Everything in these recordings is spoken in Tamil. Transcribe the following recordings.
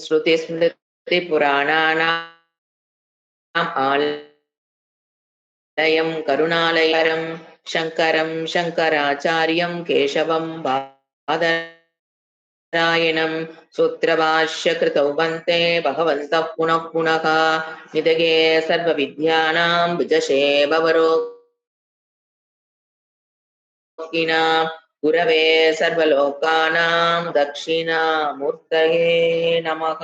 ஸ்ருதிஸ்மிருதிபுராணானாம் ஆலயம் கருணாலயம் சங்கரம் சங்கராச்சாரியம் கேசவம் பாதராயணம் சூத்திரபாஷ்ய கிருதௌ வந்தே பகவந்தः புனः புனः நிதயே சர்வ வித்யானாம் விஜஷே பவரோ குரவே சர்வலோகானாம் தக்ஷிணாமூர்த்தயே நமः.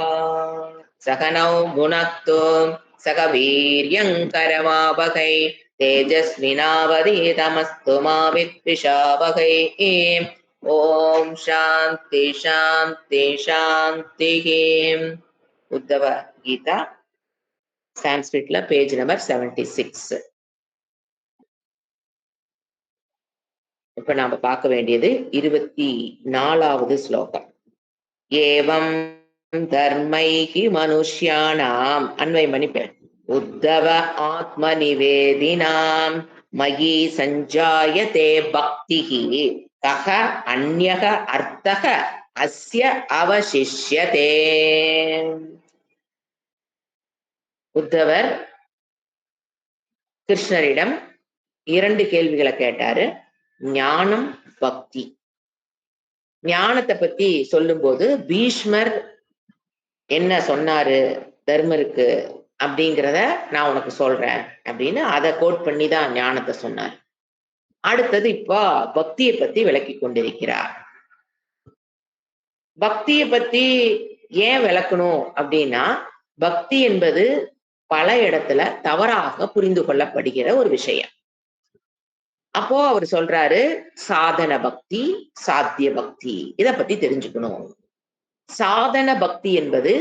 சகனௌ புனக்து சக வீர்யங்கரவாவகை தேஜஸ்வினாவதீதமஸ்து மா வித்விஷாவகை. ஓம் சாந்தி சாந்தி சாந்தி. உத்தவ கீதா சான்ஸ்கிரிட்ல பேஜ் நம்பர் 76. இப்ப நாம பார்க்க வேண்டியது 24வது ஸ்லோகம். ஏவம் தர்மைஹி மனுஷ்யானாம் அன்வயம் பண்ணி உத்தவ ஆத்ம நிவேதினாம் மயி சஞ்சாயதே பக்திஹி கஹ அன்யக அர்த்தக அஸ்ய அவசிஷ்யதே. உத்தவர் கிருஷ்ணரிடம் 2 கேள்விகளை கேட்டாரு. ஞானம், பக்தி. ஞானத்தை பத்தி சொல்லும் போது பீஷ்மர் என்ன சொன்னாரு தர்மருக்கு அப்படிங்கிறத நான் உனக்கு சொல்றேன் அப்படின்னு அதை கோட் பண்ணி தான் ஞானத்தை சொன்னார். அடுத்தது இப்போ பக்தியை பத்தி விளக்கி கொண்டிருக்கிறார். பக்தியை பத்தி ஏன் விளக்கணும் அப்படின்னா, பக்தி என்பது பல இடத்துல தவறாக புரிந்து கொள்ளப்படுகிற ஒரு விஷயம். அப்போ அவர் சொல்றாரு சாதன பக்தி, சாத்திய பக்தி, இத பத்தி தெரிஞ்சுக்கணும். சாதன பக்தி என்பது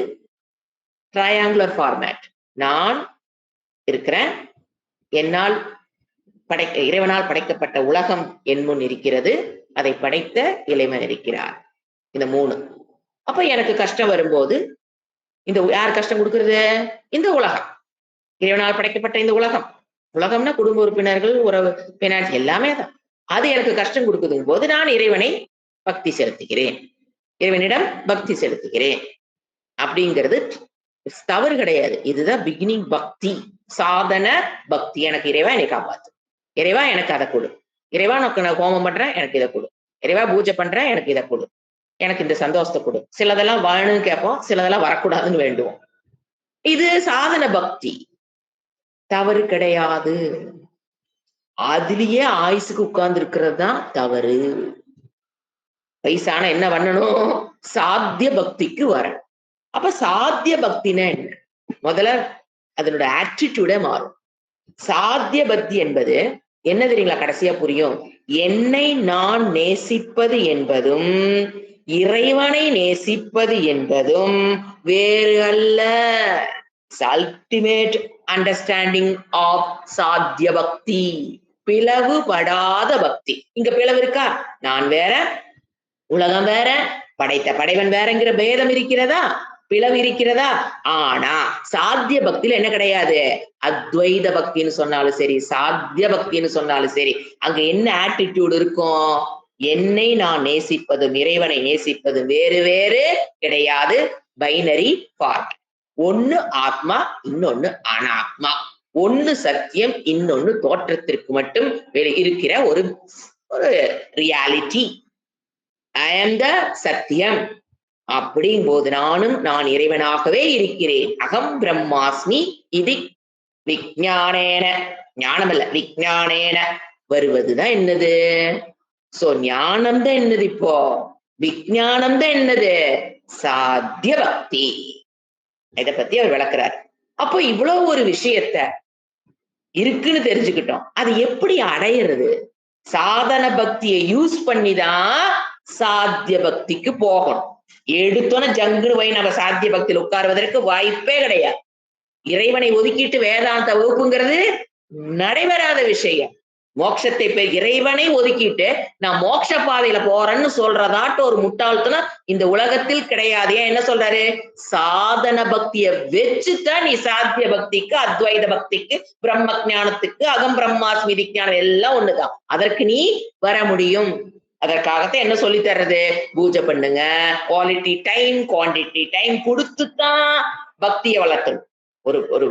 ட்ரையாங்குலர் ஃபார்மேட். நான் இருக்கிறேன், என்னால் இறைவனால் படைக்கப்பட்ட உலகம் என் முன் இருக்கிறது, அதை படைத்த இறைவன் இருக்கிறார். இந்த 3. அப்ப எனக்கு கஷ்டம் வரும்போது இந்த யார் கஷ்டம் கொடுக்கறது? இந்த உலகம், இறைவனால் படைக்கப்பட்ட இந்த உலகம். உலகம்னா குடும்ப உறுப்பினர்கள், உறவு, பினான்ஸ் எல்லாமே தான். அது எனக்கு கஷ்டம் கொடுக்குதும் போது நான் இறைவனை பக்தி செலுத்துகிறேன், இறைவனிடம் பக்தி செலுத்துகிறேன் அப்படிங்கிறது தவறு கிடையாது. இதுதான் பிகினிங் பக்தி, சாதன பக்தி. எனக்கு இறைவா என்னை காப்பாத்து, இறைவா எனக்கு அதை கொடு, இறைவா உனக்கு நான் ஹோமம் பண்றேன் எனக்கு இதை கொடு, இறைவா பூஜை பண்றேன் எனக்கு இதை கொடு, எனக்கு இந்த சந்தோஷத்தை கொடு. சிலதெல்லாம் வேணும்னு கேட்போம், சிலதெல்லாம் வரக்கூடாதுன்னு வேண்டுவோம். இது சாதன பக்தி, தவறு கிடையாது. அதுலயே ஆயுசுக்கு உட்கார்ந்து இருக்கிறது தான் தவறு. வயசான என்ன பண்ணணும்? சாத்திய பக்திக்கு வரணும். அப்ப சாத்திய பக்தினா என்ன? முதல்ல அதனோட ஆட்டிடியூடே மாறும். சாத்திய பக்தி என்பது என்ன தெரியுங்களா? கடைசியா புரியும். என்னை நான் நேசிப்பது என்பதும் இறைவனை நேசிப்பது என்பதும் வேறு அல்ல. அல்டிமேட் அண்டர்ஸ்டாண்டிங் ஆஃப் சாத்திய பக்தி, பிளவுபடாத பக்தி. இங்க பிளவு இருக்கா? நான் வேற, உலகம் வேற, படைத்த படைவன் வேறங்கிற பேதம் இருக்கிறதா? பிளவு இருக்கிறதா? ஆனா சாத்திய பக்தியில என்ன கிடையாது? அத்வைத பக்தின்னு சொன்னாலும் சரி, சாத்திய பக்தின்னு சொன்னாலும் சரி, அங்க என்ன ஆட்டிடியூட் இருக்கும்? என்னை நான் நேசிப்பதும் இறைவனை நேசிப்பதும் வேறு வேறு கிடையாது. Binary form. ஒண்ணு ஆத்மா, இன்னொன்னு அனாத்மா. ஒண்ணு சத்தியம், இன்னொன்னு தோற்றத்திற்கு மட்டும் இருக்கிற ஒரு ரியாலிட்டி. ஐ ஆம் த சத்தியம். அப்படிங்கும் போது நான் இறைவனாகவே இருக்கிறேன். அகம் பிரம்மாஸ்மி இது விஞ்ஞானேன, ஞானம் அல்ல விஞ்ஞானேன வருவதுதான் என்னது? சோ ஞானம் தான் என்னது? இப்போ விஞ்ஞானம் தான் என்னது? சாத்திய பக்தி. இதை பத்தி அவர் விளக்குறார். அப்போ இவ்வளவு ஒரு விஷயத்த இருக்குன்னு தெரிஞ்சுக்கிட்டோம். அது எப்படி அடையிறது? சாதன பக்தியை யூஸ் பண்ணிதான் சாத்திய பக்திக்கு போகணும். எடுத்தோன்னு ஜங்குன்னு போய் நம்ம சாத்திய பக்தியில் உட்காருவதற்கு வாய்ப்பே கிடையாது. இறைவனை ஒதுக்கிட்டு வேதாந்த வகுப்புங்கிறது நடைபெறாத விஷயம். மோட்சத்தை இறைவனை ஒதுக்கிட்டு நான் மோட்ச பாதையில போறேன்னு சொல்றதாட்டு ஒரு முட்டாள்தனம் இந்த உலகத்தில் கிடையாது. ஏன் என்ன சொல்றாரு? சாதன பக்தியை வச்சுதான் நீ சாத்திய பக்திக்கு, அத்வைத பக்திக்கு, பிரம்ம ஞானத்துக்கு, அகம் பிரம்மாஸ்மி ஞானம் எல்லாம் ஒண்ணுதான், அதற்கு நீ வர முடியும். அதற்காகத்தான் என்ன சொல்லி தர்றது, பூஜை பண்ணுங்க, குவாலிட்டி டைம் குவான்டிட்டி டைம் கொடுத்துதான் பக்தியை வளர்க்கணும். ஒரு ஒரு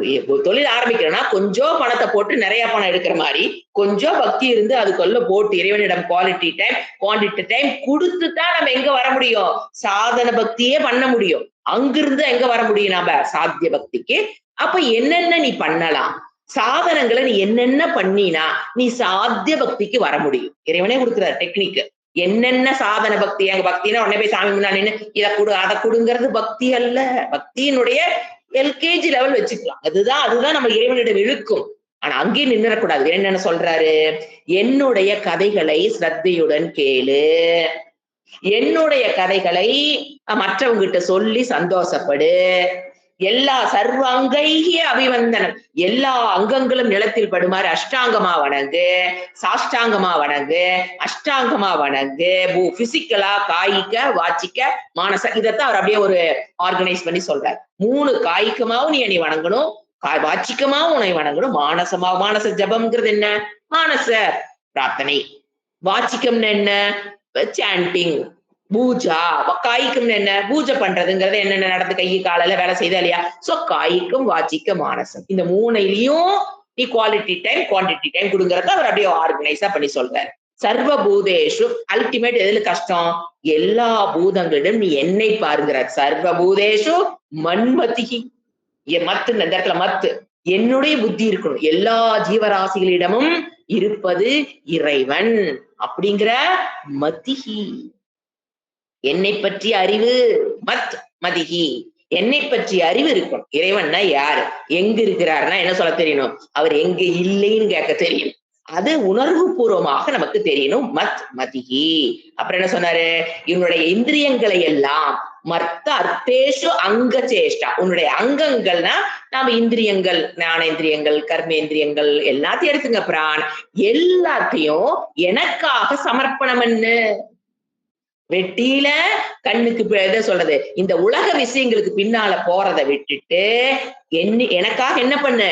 தொழில் ஆரம்பிக்கிறோம்னா கொஞ்சம் பணத்தை போட்டு நிறைய பணம் எடுக்கிற மாதிரி கொஞ்சம் பக்தி இருந்து அதுக்குள்ள போட்டு இறைவனிடம் குவாலிட்டி டைம் குவான்டிட்டி டைம் கொடுத்துதான் நம்ம எங்க வர முடியும், சாதன பக்தியே பண்ண முடியும். அங்கிருந்து எங்க வர முடியும் நாம சாத்திய பக்திக்கு. அப்ப என்னென்ன நீ பண்ணலாம், சாதனங்களை நீ என்னென்ன பண்ணினா நீ சாத்திய பக்திக்கு வர முடியும். இறைவனே கொடுக்குறாரு டெக்னிக். என்னென்ன சாதன பக்தி, எங்க பக்தினா உடனே போய் சாமி முன்னாடி இதை கொடு அதை கொடுங்கிறது பக்தி அல்ல. பக்தியினுடைய எல்கேஜி லெவல் வச்சுக்கலாம். அதுதான் நம்ம இறைவனிடம் இழுக்கும். ஆனா அங்கேயும் நின்றுடக்கூடாது. என்ன சொல்றாரு, என்னுடைய கதைகளை ஸ்ரத்தையுடன் கேளு, என்னுடைய கதைகளை மற்றவங்கிட்ட சொல்லி சந்தோஷப்படு, எல்லா சர்வாங்கைய அபிவந்தனம், எல்லா அங்கங்களும் நிலத்தில் படுமாறு அஷ்டாங்கமா வணங்கு, சாஷ்டாங்கமா வணங்கு, அஷ்டாங்கமா வணங்கு, பிசிக்கலா காய்க்க வாச்சிக்க மானச. இதைத்தான் அவர் அப்படியே ஒரு ஆர்கனைஸ் பண்ணி சொல்றாரு. 3 காய்க்கமாவும் நீ வணங்கணும், வாச்சிக்கமாவும் உன்னை வணங்கணும், மானச ஜபம்ங்கிறது என்ன, மானச பிரார்த்தனை. வாச்சிக்கம்னு என்ன, சாண்டிங். பூஜா காய்க்கும் என்ன, பூஜை பண்றதுங்கிறது என்னென்ன நடந்து கையை காலையில வேலை செய்தா இல்லையா. சோ காய்க்கும் வாச்சிக்க மானசம், இந்த 3லையும் நீ குவாலிட்டி டைம் குவான்டிட்டி டைம் கொடுங்கறத அவர் அப்படியே ஆர்கனைஸா பண்ணி சொல்றாரு. சர்வ பூதேஷு அல்டிமேட் எதுல கஷ்டம், எல்லா பூதங்களிடம் நீ என்னை பாருங்கிறார். சர்வ பூதேஷு மன்மதிகி, மத்து இந்த இடத்துல மத்து என்னுடைய புத்தி இருக்கணும், எல்லா ஜீவராசிகளிடமும் இருப்பது இறைவன் அப்படிங்கிற மதிகி, என்னை பற்றிய அறிவு. மத் மதிகி, என்னை பற்றிய அறிவு இருக்கும். இறைவன்னா யாரு, எங்க இருக்கிறாருன்னா என்ன சொல்ல தெரியணும், அவர் எங்க இல்லைன்னு கேட்க தெரியும். அது உணர்வு பூர்வமாக நமக்கு தெரியணும். மத் மதிகி. அப்புறம் என்ன சொன்னாரு, இவனுடைய இந்திரியங்களை எல்லாம் மர்த்த அர்த்தேஷு அங்க சேஷ்டா, உன்னுடைய அங்கங்கள்னா நாம இந்திரியங்கள், ஞானேந்திரியங்கள், கர்மேந்திரியங்கள் எல்லாத்தையும் எடுத்துங்க பிரான், எல்லாத்தையும் எனக்காக சமர்ப்பணம் என்ன. வெட்டியில கண்ணுக்கு எதை சொல்றது, இந்த உலக விஷயங்களுக்கு பின்னால போறதை விட்டுட்டு எனக்காக என்ன பண்ணு,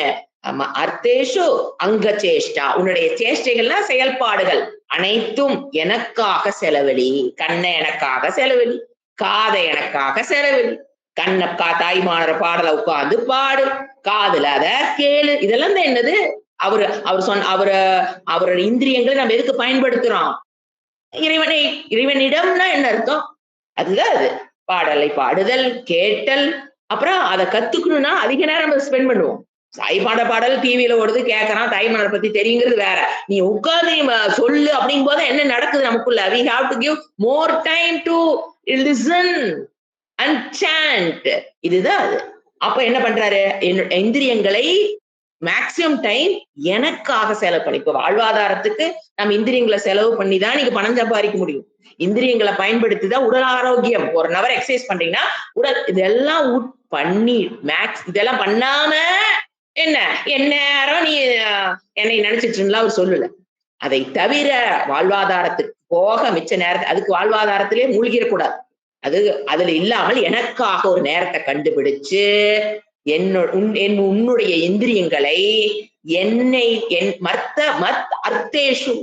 ஆமா அர்த்தேஷு அங்க சேஷ்டா, உன்னுடைய சேஷ்டைகள்லாம் செயல்பாடுகள் அனைத்தும் எனக்காக செலவழி. கண்ணை எனக்காக செலவழி, காதை எனக்காக செலவழி, கண்ணக்கா தாய்மானர பாடலை உட்கார்ந்து பாடு, காதுல அத கேளு. இதெல்லாம் தான் என்னது, அவரோட இந்திரியங்களை நம்ம எதுக்கு பயன்படுத்துறோம், இறைவனிடம்னா என்ன அர்த்தம், அதுதான் அது. பாடலை பாடுதல், கேட்டல், அப்புறம் அதை கத்துக்கணும்னா அதிக நேரம் நம்ம ஸ்பெண்ட் பண்ணுவோம். சாய் பாடல் டிவியில ஓடுது, கேட்கறான், தாய்மலரை பத்தி தெரியுங்கிறது வேற. நீ உட்கார்ந்து சொல்லு அப்படிங்கும் போது என்ன நடக்குது நமக்குள்ள, we have to give more time to listen and chant. இதுதான் அது. அப்ப என்ன பண்றாரு, இந்திரியங்களை மேக்சிமம் டைம் எனக்காக செலவு பண்ணி. இப்ப வாழ்வாதாரத்துக்கு நம்ம இந்திரியங்களை செலவு பண்ணி தான் நீங்க பணம் சம்பாதிக்க முடியும். இந்திரியங்களை பயன்படுத்திதான் உடல் ஆரோக்கியம். ஒரு நபர் எக்ஸசைஸ் பண்றீங்கன்னா உடல் இதெல்லாம் பண்ணி இதெல்லாம் பண்ணாம என்ன நேரம் நீ என்னை நினைச்சிட்டு அவர் சொல்லல. அதை தவிர வாழ்வாதாரத்துக்கு போக மிச்ச நேரத்தை அதுக்கு வாழ்வாதாரத்திலே மூழ்கிடக்கூடாது. அதுல இல்லாமல் எனக்காக ஒரு நேரத்தை கண்டுபிடிச்சு உன்னுடைய இந்திரியங்களை என்னை அர்த்தேஷு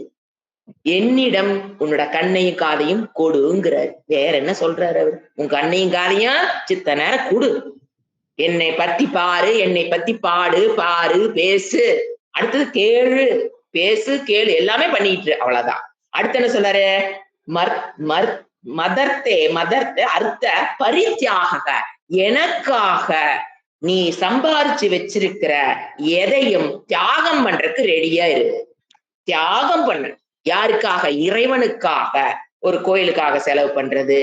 என்னிடம் உன்னோட கண்ணையும் காதையும் கொடுங்கிறார். வேற என்ன சொல்றாரு அவர், உன் கண்ணையும் காதையும் சித்த நேரம் கொடு, என்னை பத்தி பாரு, என்னை பத்தி பாடு, பாரு, பேசு, அடுத்தது கேளு, பேசு, கேளு, எல்லாமே பண்ணிட்டு அவ்வளவுதான். அடுத்து என்ன சொல்றாரு, மதர்த்தே அர்த்த பரித்தியாக, எனக்காக நீ சம்பாரிச்சு வச்சிருக்கிற எதையும் தியாகம் பண்றதுக்கு ரெடியா இரு. தியாகம் பண்ண யாருக்காக, இறைவனுக்காக. ஒரு கோயிலுக்காக செலவு பண்றது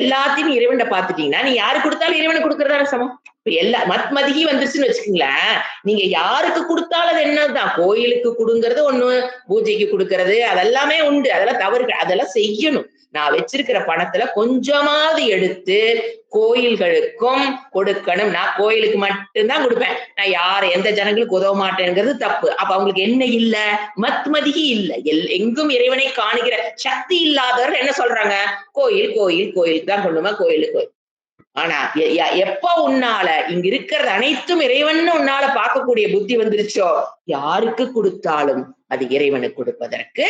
எல்லாத்தையும் இறைவனை பாத்துட்டீங்கன்னா நீ யாரு கொடுத்தாலும் இறைவனுக்கு கொடுக்கறதா சமம். எல்லா மத்மதிகி வந்துருச்சுன்னு வச்சுக்கோங்களேன், நீங்க யாருக்கு கொடுத்தாலும் அது என்னதான், கோயிலுக்கு கொடுங்கிறது ஒண்ணு, பூஜைக்கு கொடுக்கறது அதெல்லாமே உண்டு, அதெல்லாம் தவறு, அதெல்லாம் செய்யணும். நான் வச்சிருக்கிற பணத்துல கொஞ்சமாவது எடுத்து கோயில்களுக்கும் கொடுக்கணும். நான் கோயிலுக்கு மட்டும்தான் கொடுப்பேன், நான் எந்த ஜனங்களுக்கு உதவ மாட்டேங்கிறது தப்பு. அப்ப அவங்களுக்கு என்ன இல்ல, மத்மதிகி இல்ல. எங்கும் இறைவனை காணுகிற சக்தி இல்லாதவர்கள் என்ன சொல்றாங்க, கோயில் கோயில் கோயிலுக்கு தான் கொண்டுமா, கோயிலுக்கு. ஆனா எப்ப உன்னால இங்க இருக்கிறது அனைத்தும் இறைவன் உன்னால பார்க்கக்கூடிய புத்தி வந்துருச்சோ, யாருக்கு கொடுத்தாலும் அது இறைவனுக்கு கொடுப்பதற்கு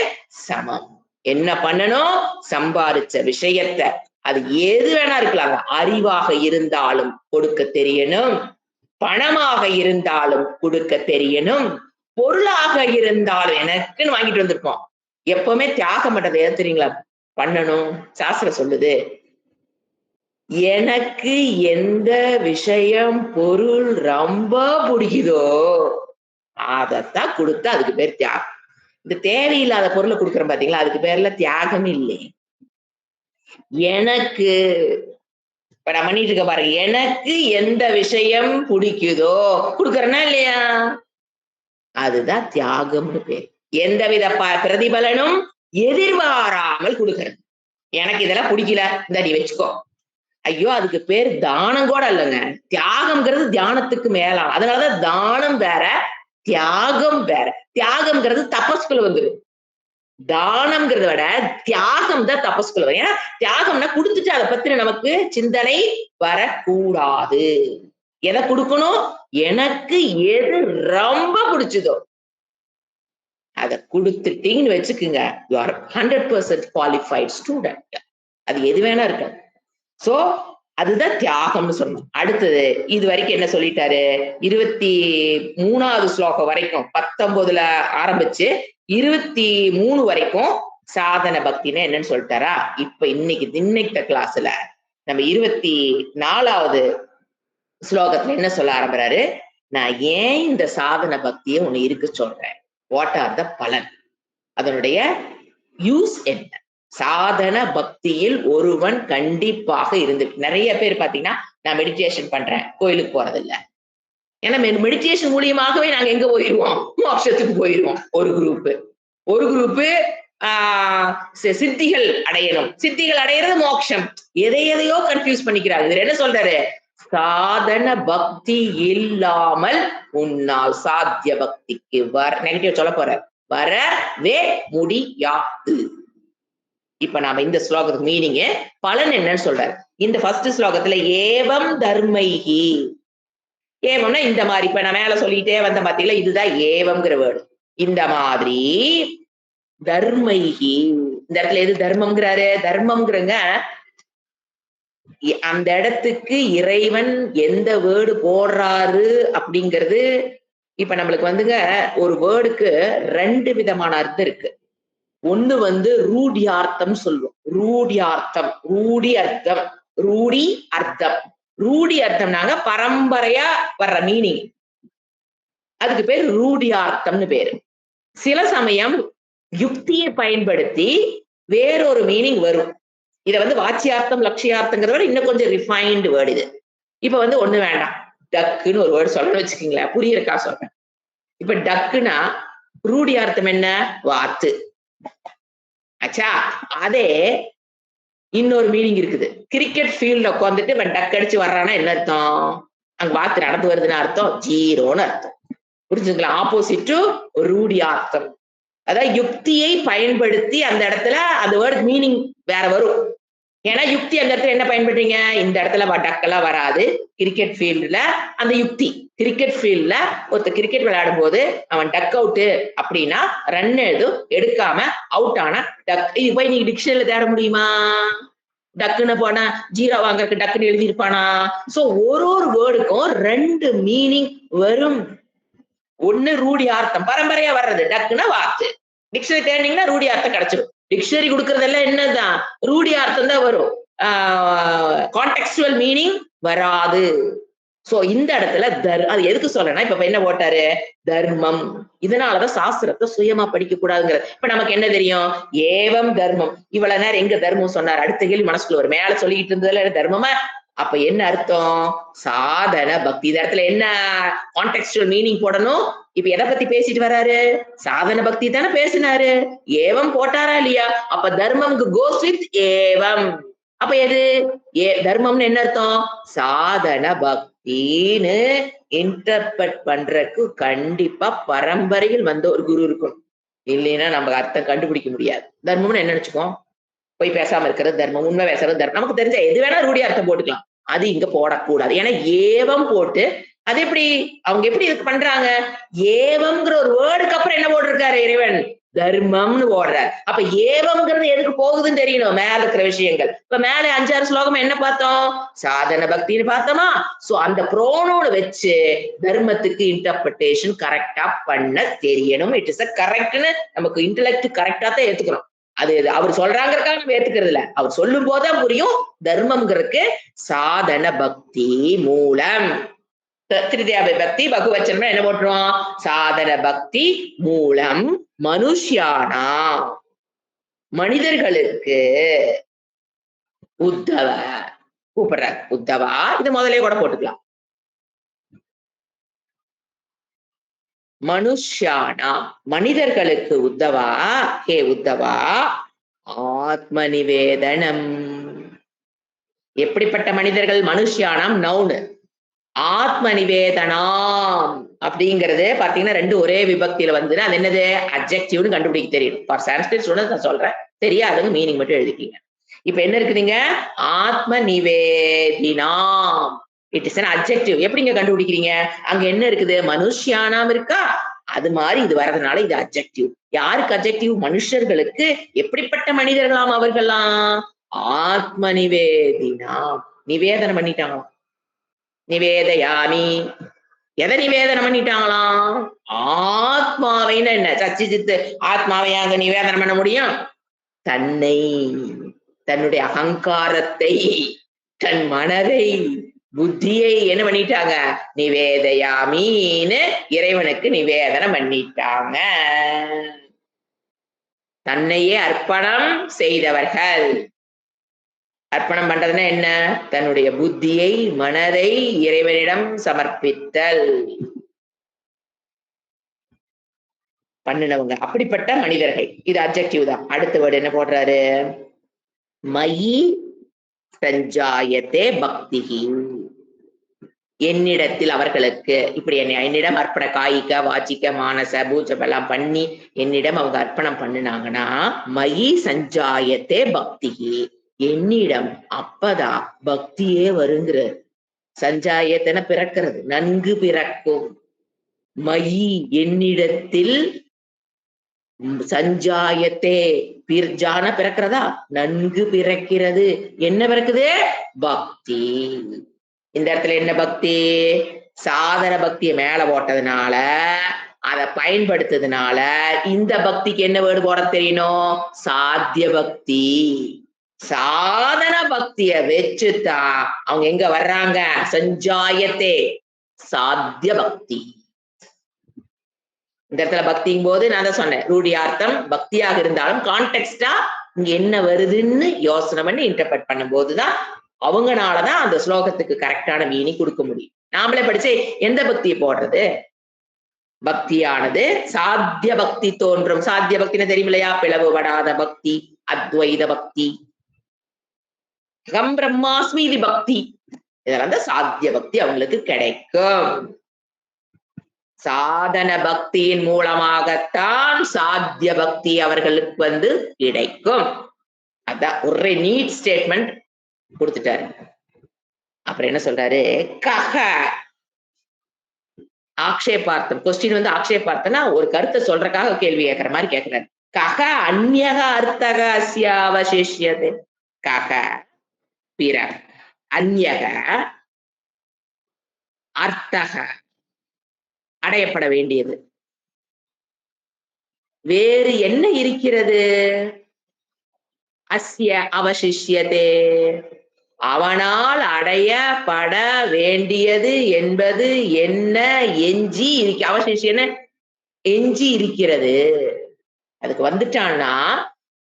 சமம். என்ன பண்ணணும்? சம்பாதிச்ச விஷயத்த, அது எது வேணா இருக்கலாம், அறிவாக இருந்தாலும் கொடுக்க தெரியணும், பணமாக இருந்தாலும் கொடுக்க தெரியணும், பொருளாக இருந்தாலும் எனக்குன்னு வாங்கிட்டு வந்திருப்போம். எப்பவுமே தியாகம் பண்றது எது தெரியுங்களா பண்ணணும்? சாஸ்திரம் சொல்லுது, எனக்கு எந்த விஷயம் பொருள் ரொம்ப பிடிக்குதோ அதத்தான் கொடுத்து அதுக்கு பேர் தியாகம். இந்த தேவையில்லாத பொருளை கொடுக்குறோம் பாத்தீங்களா, அதுக்கு பேர்ல தியாகம் இல்லை. எனக்கு இப்ப நான் பண்ணிட்டு இருக்க பாருங்க, எனக்கு எந்த விஷயம் பிடிக்குதோ கொடுக்கறனா இல்லையா, அதுதான் தியாகம்னு பேர். எந்தவித பிரதிபலனும் எதிர்பாராமல் கொடுக்கறது. எனக்கு இதெல்லாம் பிடிக்கல, இந்த நீ வச்சுக்கோ. ஐயோ, அதுக்கு பேர் தானம் கூட இல்லைங்க. தியாகம்ங்கிறது தியானத்துக்கு மேலான. அதனாலதான் தானம் வேற, தியாகம் வேற. தியாகம்ங்கிறது தபஸ்குள்ள வந்துடும். தானம்ங்கிறத விட தியாகம் தான் தபஸ்குள்ள வரும். ஏன்னா தியாகம்னா கொடுத்துட்டு அதை பத்தின நமக்கு சிந்தனை வரக்கூடாது. எதை கொடுக்கணும்? எனக்கு எது ரொம்ப பிடிச்சதோ அதை கொடுத்துட்டீங்கன்னு வச்சுக்குங்க, யூ ஆர் 100% குவாலிஃபைட் ஸ்டூடெண்ட். அது எது வேணா இருக்கு. சோ அதுதான் தியாகம்னு சொல்லணும். அடுத்தது இது வரைக்கும் என்ன சொல்லிட்டாரு? 23வது ஸ்லோகம் வரைக்கும் 19ல ஆரம்பிச்சு 23 வரைக்கும் சாதன பக்தின்னு என்னன்னு சொல்லிட்டாரா? இப்ப இன்னைக்கு கிளாஸ்ல நம்ம 24வது ஸ்லோகத்துல என்ன சொல்ல ஆரம்பிறாரு? நான் ஏன் இந்த சாதன பக்தியை ஒண்ணு இருக்கு சொல்றேன். வாட் ஆர் த பலன், அதனுடைய யூஸ் என்ன? சாதன பக்தியில் ஒருவன் கண்டிப்பாக இருந்து, நிறைய பேர் பாத்தீங்கன்னா நான் மெடிடேஷன் பண்றேன், கோயிலுக்கு போறது இல்ல. ஏன்னா மெடிடேஷன் மூலியமாகவே நாங்க எங்க போயிருவோம்? மோட்சத்துக்கு போயிருவோம். ஒரு குரூப் சித்திகள் அடையணும், சித்திகள் அடையிறது மோட்சம். எதையோ கன்ஃபியூஸ் பண்ணிக்கிறாங்க. இதுல என்ன சொல்றாரு? சாதன பக்தி இல்லாமல் உன்னால் சாத்திய பக்திக்கு நெகட்டிவ் சொல்ல போற வரவே முடியாது. இப்ப நாம இந்த ஸ்லோகத்துக்கு மீனிங் பலன் என்னன்னு சொல்றாரு. இந்த ஃபர்ஸ்ட் ஸ்லோகத்துல ஏவம் தர்மைஹி, ஏவம்னா இந்த மாதிரி, இப்ப நான் மேல சொல்லிட்டே வந்த பாத்தீங்களா, இதுதான் ஏவம்ங்கிற வேர்டு. இந்த மாதிரி தர்மைஹி, இந்த இடத்துல எது தர்மம்ங்கிறாரு? தர்மம்ங்கிறங்க அந்த இடத்துக்கு இறைவன் எந்த வேர்டு போடுறாரு அப்படிங்கிறது. இப்ப நம்மளுக்கு வந்துங்க ஒரு வேர்டுக்கு 2 விதமான அர்த்தம் இருக்கு. ஒண்ணு ரூடியார்த்தம் சொல்லுவோம். ரூடியார்த்தம், ரூடி அர்த்தம், ரூடி அர்த்தம். ரூடி அர்த்தம்னாங்க பரம்பரையா வர்ற மீனிங், அதுக்கு பேர் ரூடியார்த்தம்னு பேரு. சில சமயம் யுக்தியை பயன்படுத்தி வேறொரு மீனிங் வரும். இத வாச்சியார்த்தம் லட்சியார்த்தங்கிறத விட இன்னும் கொஞ்சம் ரிஃபைன்டு வேர்டு இது. இப்ப ஒண்ணு வேண்டாம், டக்குன்னு ஒரு வேர்டு சொல்லணும்னு வச்சுக்கீங்களேன், புரியறக்கா சொல்றேன். இப்ப டக்குனா ரூடியார்த்தம் என்ன? வாத்து. ஆச்சா, அதே இன்னொரு மீனிங் இருக்குது. கிரிக்கெட் ஃபீல்ட்ல உட்காந்துட்டு இவன் டக் அடிச்சு வர்றானா என்ன அர்த்தம்? அங்க வாத்து நடந்து வருதுன்னு அர்த்தம், ஜீரோன்னு அர்த்தம். புரிஞ்சுங்களா? ஆப்போசிட் டு ரூடியார்த்தம். அதாவது யுக்தியை பயன்படுத்தி அந்த இடத்துல அந்த வேர்டு மீனிங் வேற வரும். ஏன்னா யுக்தி அந்த இடத்துல என்ன பயன்படுறீங்க? இந்த இடத்துல டக்கெல்லாம் வராது. கிரிக்கெட் ஃபீல்டுல அந்த யுக்தி, கிரிக்கெட் ஃபீல்ட்ல ஒருத்தர் கிரிக்கெட் விளையாடும் போது அவன் டக் அவுட் அப்படின்னா ரன் எதுவும் எடுக்காம அவுட் ஆனா டக். இது போய் நீங்க டிக்ஷனரியில தேட முடியுமா? டக்குன்னு போனா ஜீரோ வாங்கறதுக்கு டக்குன்னு எழுதியிருப்பானா? சோ ஒரு வேர்டுக்கும் 2 மீனிங் வரும். ஒண்ணு ரூடியார்த்தம், பரம்பரையா வர்றது, டக்குன்னா வாத்து. டிக்ஷனரி தேடினீங்கன்னா ரூடியார்த்தம் கிடைச்சிடும். டிக்ஷனரி கொடுக்கறதெல்லாம் என்னதான் ரூடியார்த்தம் தான் வரும், கான்டெக்சுவல் மீனிங் வராது. சோ இந்த இடத்துல அது எதுக்கு சொல்றேன்னா, இப்ப என்ன போட்டாரு? தர்மம். இதனாலதான் சாஸ்திரத்தை சுயமா படிக்க கூடாதுங்கிறது. இப்ப நமக்கு என்ன தெரியும்? ஏவம் தர்மம். இவ்வளவு நேரம் எங்க தர்மம் சொன்னார்? அடுத்த கேள்வி மனசுக்குள்ள ஒரு மேல சொல்லிட்டு இருந்ததுல தர்மமா? அப்ப என்ன அர்த்தம்? சாதன பக்தி. இந்த இடத்துல என்ன கான்டெக்சுவல் மீனிங் போடணும்? இப்ப எதை பத்தி பேசிட்டு வராரு? சாதன பக்தி தானே பேசினாரு. ஏவம் போட்டாரா இல்லையா? அப்ப தர்மம் கோஸ் வித் ஏவம். அப்ப எது தர்மம்னு என்ன அர்த்தம்? சாதன பக்தின்னு இன்டர்பிரட் பண்றதுக்கு கண்டிப்பா பரம்பரையில் வந்த ஒரு குரு இருக்கும். இல்லைன்னா நம்ம அர்த்தம் கண்டுபிடிக்க முடியாது. தர்மம்னு என்ன நினைச்சுக்கோ? போய் பேசாம இருக்கிறது தர்மம், உண்மை பேசுறது தர்மம். நமக்கு தெரிஞ்ச எது வேணா ரூடி அர்த்தம் போட்டுக்கலாம். அது இங்க போடக்கூடாது. ஏன்னா ஏவம் போட்டு அது எப்படி அவங்க எப்படி இதுக்கு பண்றாங்க? ஏவம்ங்கிற ஒரு வேர்டுக்கு அப்புறம் என்ன போட்டிருக்காரு இறைவன்? தர்மம்னு ஓடுற. அப்ப ஏவம்ங்கிறது எதுக்கு போகுதுன்னு தெரியணும், மேல இருக்கிற விஷயங்கள். இப்ப மேல 5-6 ஸ்லோகம் என்ன பார்த்தோம்? சாதன பக்தின்னு பார்த்தோமா? சோ அந்த ப்ரோனோட வச்சு தர்மத்துக்கு இன்டர்பிரேஷன் கரெக்டா பண்ண தெரியணும். இட் இஸ் அ கரெக்ட்னு நமக்கு இன்டெலெக்ட் கரெக்டா தான் ஏத்துக்கணும். அது அவர் சொல்றாங்கிறதுக்காக நம்ம ஏத்துக்கிறது இல்ல. அவர் சொல்லும் போதுதான் புரியும். தர்மம்ங்கிறதுக்கு சாதன பக்தி மூலம். திருத்தியா பக்தி பகுவச்சனம் என்ன போட்டுருவோம்? சாதன பக்தி மூலம் மனுஷியானா மனிதர்களுக்கு உத்தவ கூப்பிடுற உத்தவா, இது முதலே கூட போட்டுக்கலாம். மனுஷியானா மனிதர்களுக்கு உத்தவா, ஹே உத்தவா, ஆத்ம நிவேதனம். எப்படிப்பட்ட மனிதர்கள்? மனுஷியானம் நவுனு. ஆத்ம நிவேதனம் அப்படிங்கிறது பாத்தீங்கன்னா 2 ஒரே விபக்தியில வந்து அது என்னது? அட்ஜெக்டிவ்னு கண்டுபிடிக்க தெரியும். ஃபார் சான்ஸ்கிரிட் ஸ்டூடண்ட்ஸ் நான் சொல்றேன், தெரியாதுங்க மீனிங் மட்டும் எழுதிக்கீங்க. இப்ப என்ன இருக்குதுங்க? ஆத்ம நிவேதினாம். It is an adjective. எப்படிங்க கண்டுபிடிக்கிறீங்க? அங்க என்ன இருக்குது? மனுஷியானாம் இருக்கா? அது மாதிரி இது வர்றதுனால இது அட்ஜெக்டிவ். யாருக்கு அட்ஜெக்டிவ்? மனுஷர்களுக்கு. எப்படிப்பட்ட மனிதர்களாம் அவர்களாம்? ஆத்ம நிவேதினாம். நிவேதனம் பண்ணிட்டாங்களாம். நிவேதயாமி. எதை நிவேதனம் பண்ணிட்டாங்களாம்? ஆத்மாவைன்னு என்ன? சச்சிஜித்து ஆத்மாவை அங்க நிவேதனம் பண்ண முடியும்? தன்னை, தன்னுடைய அகங்காரத்தை, தன் மனதை, புத்தியை என்ன பண்ணிட்டாங்க? நிவேதயாமின்னு இறைவனுக்கு நிவேதனம் பண்ணிட்டாங்க. தன்னையே அர்ப்பணம் செய்தவர்கள். அர்ப்பணம் பண்றதுன்னா என்ன? தன்னுடைய புத்தியை, மனதை இறைவனிடம் சமர்ப்பித்தல் பண்ணினவங்க. அப்படிப்பட்ட மனிதர்கள். இது அட்ஜெக்டிவ் தான். அடுத்த வேர்டு என்ன போடுறாரு? மயி சஞ்சாயத்தே பக்திஹி. என்னிடத்தில் அவர்களுக்கு இப்படி என்னிடம் அர்ப்பண காய்க வாச்சிக்க மானச பூஜம் எல்லாம் பண்ணி என்னிடம் அவங்க அர்ப்பணம் பண்ணினாங்கன்னா மயி சஞ்சாயத்தே பக்திஹி, என்னிடம் அப்பதான் பக்தியே வருங்கிற. சஞ்சாயத்தன பிறக்கிறது, நன்கு பிறக்கும். மயி என்னிடத்தில், சஞ்சாயத்தே ஜான பிறக்கிறதா, நன்கு பிறக்கிறது. என்ன பிறக்குது? பக்தி. இந்த இடத்துல என்ன பக்தி? சாதன பக்தியை மேல போட்டதுனால, அதை பயன்படுத்துறதுனால இந்த பக்திக்கு என்ன வேர்டு போட தெரியணும்? சாத்திய பக்தி. சாதன பக்திய வச்சுதான் அவங்க எங்க வர்றாங்க? சஞ்சாயத்தே சாத்திய பக்தி. இந்த இடத்துல பக்திங்கும் போது நான் தான் சொன்னேன், ரூடியார்த்தம் பக்தியாக இருந்தாலும் கான்டெக்ஸ்டா இங்க என்ன வருதுன்னு யோசனை பண்ணி இன்டர்பிரட் பண்ணும் போதுதான் அவங்கனாலதான் அந்த ஸ்லோகத்துக்கு கரெக்டான மீனிங் கொடுக்க முடியும். நாமளே படிச்சு எந்த பக்தியை போடுறது? பக்தியானது சாத்திய பக்தி தோன்றும். சாத்திய பக்தின்னு தெரியும் இல்லையா? பிளவுபடாத பக்தி, அத்வைத பக்தி, கம் பிரம்மாஸ்மி இது பக்தி. இதெல்லாம் தான் சாத்திய பக்தி அவங்களுக்கு கிடைக்கும். சாதன பக்தியின் மூலமாகத்தான் சாத்திய பக்தி அவர்களுக்கு வந்து கிடைக்கும். அதான் ஒரு நீட் ஸ்டேட்மெண்ட் கொடுத்துட்டாரு. அப்புறம் என்ன சொல்றாரு? கஹ ஆக்ஷேபார்த்தம். கொஸ்டின் வந்து ஆக்ஷேபார்த்தனா ஒரு கருத்தை சொல்றதுக்காக கேள்வி கேட்கிற மாதிரி கேட்கிறாரு. கஹ அந்யக அர்த்தக அஸ்ய அவசிஷ்யதே. கஹ பிற, அந்யக அர்த்தக அடையப்பட வேண்டியது, வேறு என்ன இருக்கிறது? அஸ்ய அவசிஷ்யதே அவனால் அடையப்பட வேண்டியது என்பது என்ன? எஞ்சி இருக்கு. அவசிஷ்யன எஞ்சி இருக்கிறது. அதுக்கு வந்துட்டான்னா,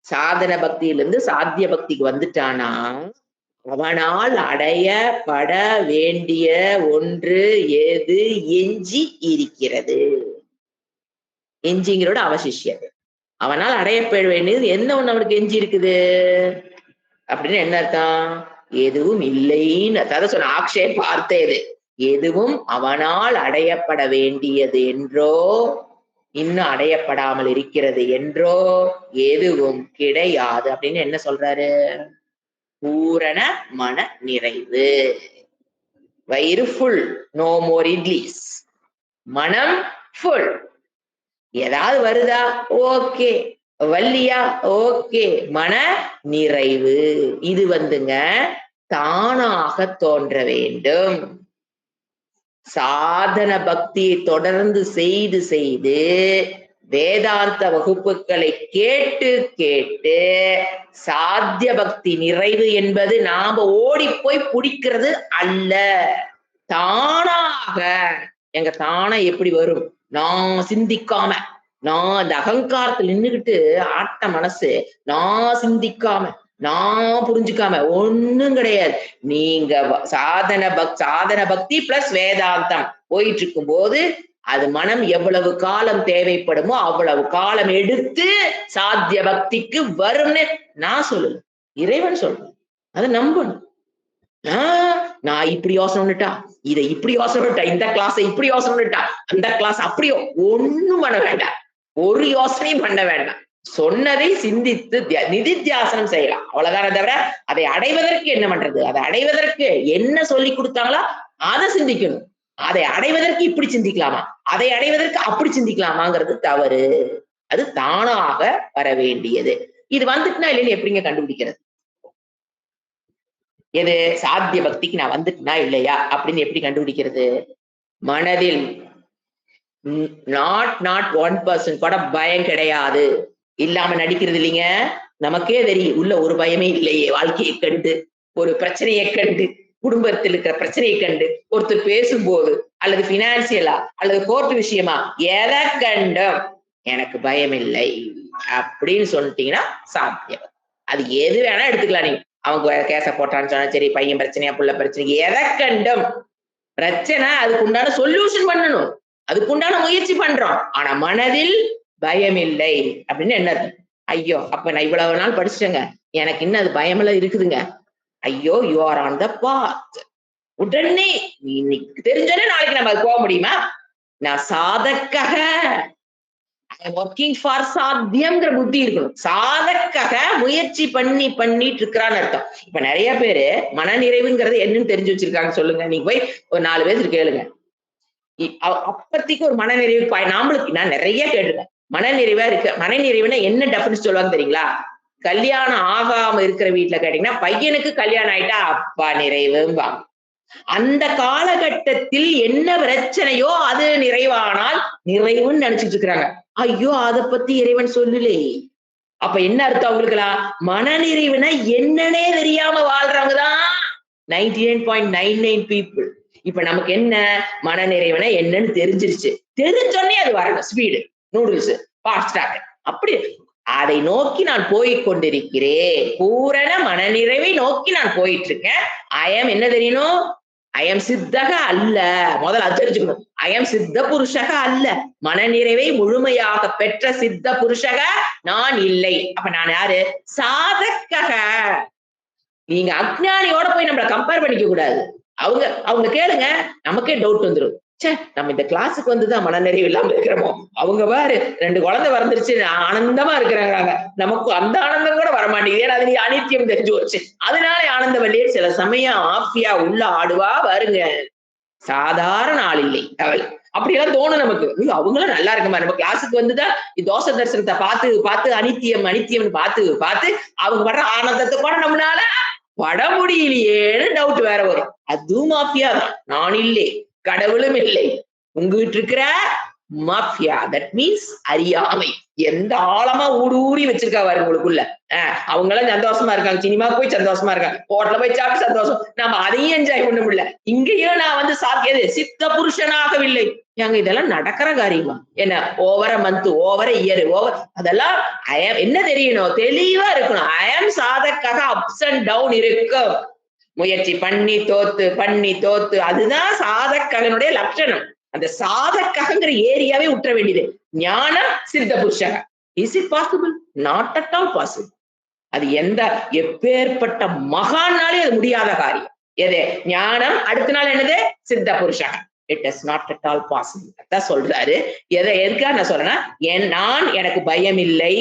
சாதன பக்தியிலிருந்து சாத்திய பக்திக்கு வந்துட்டானா, அவனால் அடையப்பட வேண்டிய ஒன்று எது எஞ்சி இருக்கிறது? எஞ்சிங்கிறோட அவசிஷ்யது. அவனால் அடையப்பட வேண்டியது என்ன ஒண்ணு அவனுக்கு எஞ்சி இருக்குது அப்படின்னு என்ன அர்த்தம்? எதுவும் இல்லைன்னு அதாவது சொன்ன ஆக்ஷேபார்த்த இது. எதுவும் அவனால் அடையப்பட வேண்டியது என்றோ இன்னும் அடையப்படாமல் இருக்கிறது என்றோ எதுவும் கிடையாது அப்படின்னு என்ன சொல்றாரு? பூரண மன நிறைவு. வயிறு ஃபுல், நோ மோர் இட்லிஸ். மனம் ஃபுல். ஏதாவது வருதா, ஓகே. வள்ளியா, ஓகே. மன நிறைவு. இது வந்துங்க தானாக தோன்ற வேண்டும். சாதன பக்தியை தொடர்ந்து செய்து செய்து வேதாந்த வகுப்புகளை கேட்டு கேட்டு சாத்திய பக்தி நிறைவு என்பது நாம ஓடி போய் பிடிக்கிறது அல்ல. தானாக எங்க தானா எப்படி வரும்? நான் சிந்திக்காம, நான் அந்த அகங்காரத்துல நின்னுகிட்டு ஆட்ட மனசு, நான் சிந்திக்காம, நான் புரிஞ்சுக்காம ஒண்ணும் கிடையாது. நீங்க சாதன பக்தி பிளஸ் வேதாந்தம் போயிட்டு இருக்கும் போது அது மனம் எவ்வளவு காலம் தேவைப்படுமோ அவ்வளவு காலம் எடுத்து சாத்திய பக்திக்கு வரும்னு நான் சொல்லல, இறைவன் சொல்றேன். அதை நம்பணும். நான் இப்படி யோசனை பண்ணிட்டா, இதை இப்படி யோசனை பண்ணிட்டா, இந்த கிளாஸ் இப்படி யோசனை பண்ணிட்டா, அந்த கிளாஸ் அப்படியோ ஒண்ணும் பண்ண வேண்டாம். ஒரு யோசனையும் பண்ண வேண்டாம். சொன்னதை சிந்தித்து நிதித்தியாசனம் செய்யலாம், அவ்வளவுதானே தவிர அதை அடைவதற்கு என்ன பண்றது, அதை அடைவதற்கு என்ன சொல்லி கொடுத்தாங்களோ அதை சிந்திக்கணும். அதை அடைவதற்கு இப்படி சிந்திக்கலாமா, அதை அடைவதற்கு அப்படி சிந்திக்கலாமாங்கிறது தவறு. அது தானாக வர வேண்டியது. இது வந்துட்டுனா இல்லைன்னு எப்படிங்க கண்டுபிடிக்கிறது? எது சாத்திய பக்திக்கு நான் வந்துட்டுனா இல்லையா அப்படின்னு எப்படி கண்டுபிடிக்கிறது? மனதில் நாட் 1% கூட பயம் கிடையாது. இல்லாம நடிக்கிறது இல்லைங்க. நமக்கே தெரியும் உள்ள ஒரு பயமே இல்லையே. வாழ்க்கையை கண்டு, ஒரு பிரச்சனையை கண்டு, குடும்பத்தில் இருக்கிற பிரச்சனையை கண்டு, ஒருத்தர் பேசும்போது அல்லது பினான்சியலா அல்லது கோர்ட் விஷயமா எதை கண்டும் எனக்கு பயம் இல்லை அப்படின்னு சொல்லிட்டீங்கன்னா சாத்தியம். அது எது வேணா எடுத்துக்கலாம். நீங்க அவங்க கேச போட்டான்னு சொன்னா சரி, பையன் பிரச்சனையா புள்ள பிரச்சனை எதை கண்டும் பிரச்சனை, அதுக்கு உண்டான சொல்யூஷன் பண்ணணும், அதுக்கு உண்டான முயற்சி பண்றோம். ஆனா மனதில் பயம் இல்லை அப்படின்னு என்ன? ஐயோ அப்ப நான் இவ்வளவு நாள் படிச்சுட்டேங்க, எனக்கு இன்னும் அது பயமெல்லாம் இருக்குதுங்க. ஐயோ யூ ஆர் ஆன் த பாத். உடனே இன்னைக்கு தெரிஞ்சோடனே நாளைக்கு நம்ம அது போக முடியுமா? நான் சாதக்காக ஒர்க்கிங் ஃபார் சாத்தியம்ங்கிற புத்தி இருக்கணும். சாதக்காக முயற்சி பண்ணிட்டு இருக்கிறான்னு அர்த்தம். இப்ப நிறைய பேரு மனநிறைவுங்கிறது என்னன்னு தெரிஞ்சு வச்சிருக்காங்க சொல்லுங்க. நீங்க போய் ஒரு 4 பேர் கேளுங்க. அப்பத்திக்கு ஒரு மனநிறைவு நாமளுக்கு நான் நிறைய கேட்டுருக்கேன். மனநிறைவா இருக்கு. மனநிறைவுனா என்ன டெஃபினிஷன் சொல்லுவாங்க தெரியுங்களா? கல்யாணம் ஆகாம இருக்கிற வீட்டுல கேட்டீங்கன்னா பையனுக்கு கல்யாணம் ஆயிட்டா அப்பா நிறைவும்பாங்க. அந்த காலகட்டத்தில் என்ன பிரச்சனையோ அது நிறைவானால் நிறைவுன்னு நினைச்சிட்டு இருக்கிறாங்க. ஐயோ அதை பத்தி இறைவன் சொல்லலே. அப்ப என்ன அர்த்தம் அவங்களுக்குலாம்? மனநிறைவுனா என்னன்னே தெரியாம வாழ்றவங்கதான் 99.99 பீப்புள். இப்ப நமக்கு என்ன மனநிறைவுனா என்னன்னு தெரிஞ்சிருச்சு. தெரிஞ்சோடனே அது வரணும். ஸ்பீடு நூடுல்ஸ் ஃபாஸ்டாக அப்படி அதை நோக்கி நான் போய் கொண்டிருக்கிறேன். பூரண மனநிறைவை நோக்கி நான் போயிட்டு இருக்கேன். ஐயம் என்ன தெரியணும்? ஐயம் சித்தக அல்ல. முதல்ல அது தெரிஞ்சுக்கணும். ஐயம் சித்த புருஷக அல்ல. மனநிறைவை முழுமையாக பெற்ற சித்த புருஷக நான் இல்லை. அப்ப நான் யாரு? சாதக்கக. நீங்க அஞ்ஞானியோட போய் நம்மள கம்பேர் பண்ணிக்க கூடாது. அவங்க கேளுங்க, நமக்கே டவுட் வந்துடும். சே நம்ம இந்த கிளாஸுக்கு வந்துதான் மனநிறைவு இல்லாம இருக்கிறோமோ, அவங்க பாரு 2 குழந்தை பிறந்துருச்சு ஆனந்தமா இருக்கிறாங்க, நமக்கு அந்த ஆனந்தம் கூட வரமாட்டேங்குது. ஏன்னா அது நீ அனித்தியம் தெரிஞ்சு வச்சு, அதனால ஆனந்தம் இல்லையே. சில சமயம் ஆஃபியா உள்ள ஆடுவா வருங்க, சாதாரண ஆள் இல்லை அவள். அப்படியெல்லாம் தோணும் நமக்கு. அவங்களும் நல்லா இருக்குமா, நம்ம கிளாஸுக்கு வந்துதான் தோசை தரிசனத்தை பார்த்து அனித்தியம் பார்த்து அவங்க படுற ஆனந்தத்தை கூட நம்மளால பட முடியலையேன்னு டவுட் வேற வரும். அதுவும் மாஃபியா தான். நான் இல்லை, கடவுளும் இல்லை, உங்ககிட்ட இருக்கிற மாஃபியா. தட் மீன்ஸ் அறியாமை. எந்த ஆழமா ஊடுருவி வச்சிருக்கா பாருங்க உங்களுக்குள்ள. அவங்க எல்லாம் சந்தோஷமா இருக்காங்க, சினிமாவுக்கு போய் சந்தோஷமா இருக்காங்க, ஹோட்டல்ல போய் சாப்பிட்டு சந்தோஷம். நம்ம அதையும் என்ஜாய் பண்ண முடியல. இங்கேயும் நான் வந்து சாத்தியது சித்த புருஷனாகவில்லை. ஏங்க இதெல்லாம் நடக்கிற காரியமா? என்ன ஓவர மந்த், ஓவர இயர், ஓவர் அதெல்லாம் என்ன தெரியணும்? தெளிவா இருக்கணும். ஐஎம் சாதக்காக அப்ஸ் அண்ட் டவுன் இருக்கும். முயற்சி பண்ணி தோத்து அதுதான் சாதக்ககனுடைய லட்சணம். அந்த சாதக்ககங்கிற ஏரியாவே உற்ற வேண்டியது. ஞானம் சித்த புருஷக. Is it possible? Not at all possible. அது எப்பேற்பட்ட மகானாலே அது முடியாத காரியம். எது ஞானம், அடுத்த நாள் என்னது சித்த புருஷக. It is not at all possible. அதான் சொல்றாரு. எதுக்காக நான் சொல்றேன்னா, நான் எனக்கு பயம் இல்லை,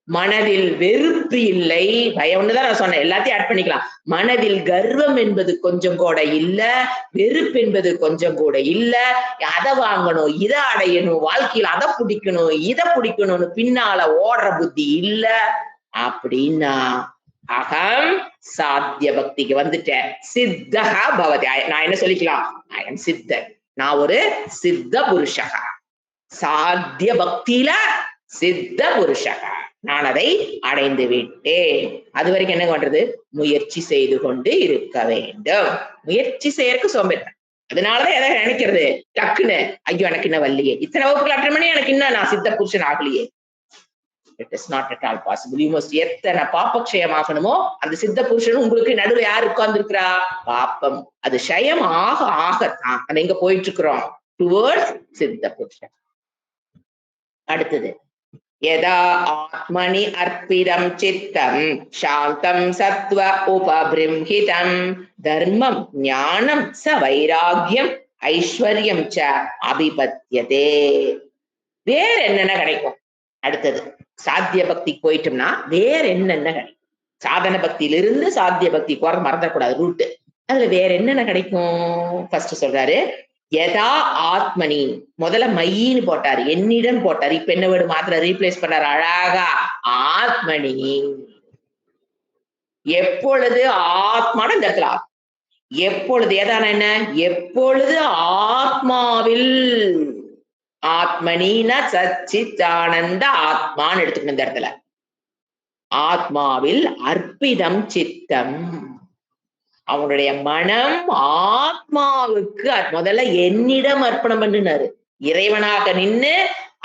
மனதில் வெறுப்பு இல்லை. பயம் ஒண்ணுதான் நான் சொன்னேன், எல்லாத்தையும் ஆட் பண்ணிக்கலாம். மனதில் கர்வம் என்பது கொஞ்சம் கூட இல்ல, வெறுப்பு என்பது கொஞ்சம் கூட இல்ல. அதை வாங்கணும், இதை அடையணும், வாழ்க்கையில் அதை பிடிக்கணும், இதை பிடிக்கணும்னு பின்னால ஓடுற புத்தி இல்ல அப்படின்னா அகம் சாத்திய பக்திக்கு வந்துட்டேன். சித்தகா பவதி. நான் என்ன சொல்லிக்கலாம்? ஐ எம் சித்தன், நான் ஒரு சித்த புருஷகா. சாத்திய பக்தியில சித்த புருஷகா, நான் அதை அடைந்து விட்டேன். அது வரைக்கும் என்ன பண்றது? முயற்சி செய்து கொண்டு இருக்க வேண்டும். முயற்சி செய்யறதுக்கு சோம்பேறித்தனம். அதனாலதான் எதை நினைக்கிறது டக்குன்னு, ஐயோ எனக்கு இன்னும் வரலையே, இத்தனை வகுப்புகள் அட்டெண்ட் பண்ணி எனக்கு இன்னும் நான் சித்த புருஷன் ஆகலையே. It is not at all possible. You must எத்தனை பாப்பக்ஷயம் ஆகணுமோ அந்த சித்த புருஷனும் உங்களுக்கு நடுவில் யார் உட்கார்ந்து இருக்கிறா? பாப்பம். அது ஷயம் ஆக ஆகத்தான் அது எங்க போயிட்டு இருக்கிறோம்? டுவர்ட்ஸ் சித்த புருஷன். அடுத்தது, யதா ஆத்மனி அர்ப்பிதம் சித்தம் சாந்தம் சத்வ உபபிரும்ஹிதம் தர்மம் ஞானம் ச வைராகியம் ஐஸ்வர்யம் ச அபிபத்யதே. வேற என்னென்ன கிடைக்கும்? அடுத்தது சாத்திய பக்தி போயிட்டோம்னா வேற என்னென்ன கிடைக்கும்? சாதன பக்தியிலிருந்து சாத்திய பக்தி போற மறந்துடக்கூடாது ரூட்டு. அதுல வேற என்னென்ன கிடைக்கும்? ஃபர்ஸ்ட் சொல்றாரு, யதா ஆத்மனி. முதல்ல மையின்னு போட்டாரு, என்னிடம் போட்டாரு. இப்ப என்ன வேர்டு மாத்திர ரீப்ளேஸ் பண்ணாரு அழகா, ஆத்மனி. எப்பொழுது ஆத்மான இந்த இடத்துல எப்பொழுது ஏதான என்ன? எப்பொழுது ஆத்மாவில், ஆத்மனினா சச்சிதானந்த ஆத்மான்னு எடுத்துக்கணும் இந்த இடத்துல. ஆத்மாவில் அர்ப்பிதம் சித்தம், அவனுடைய மனம் ஆத்மாவுக்கு முதல்ல என்னிடம் அர்ப்பணம் பண்ணினாரு. இறைவனாக நின்னு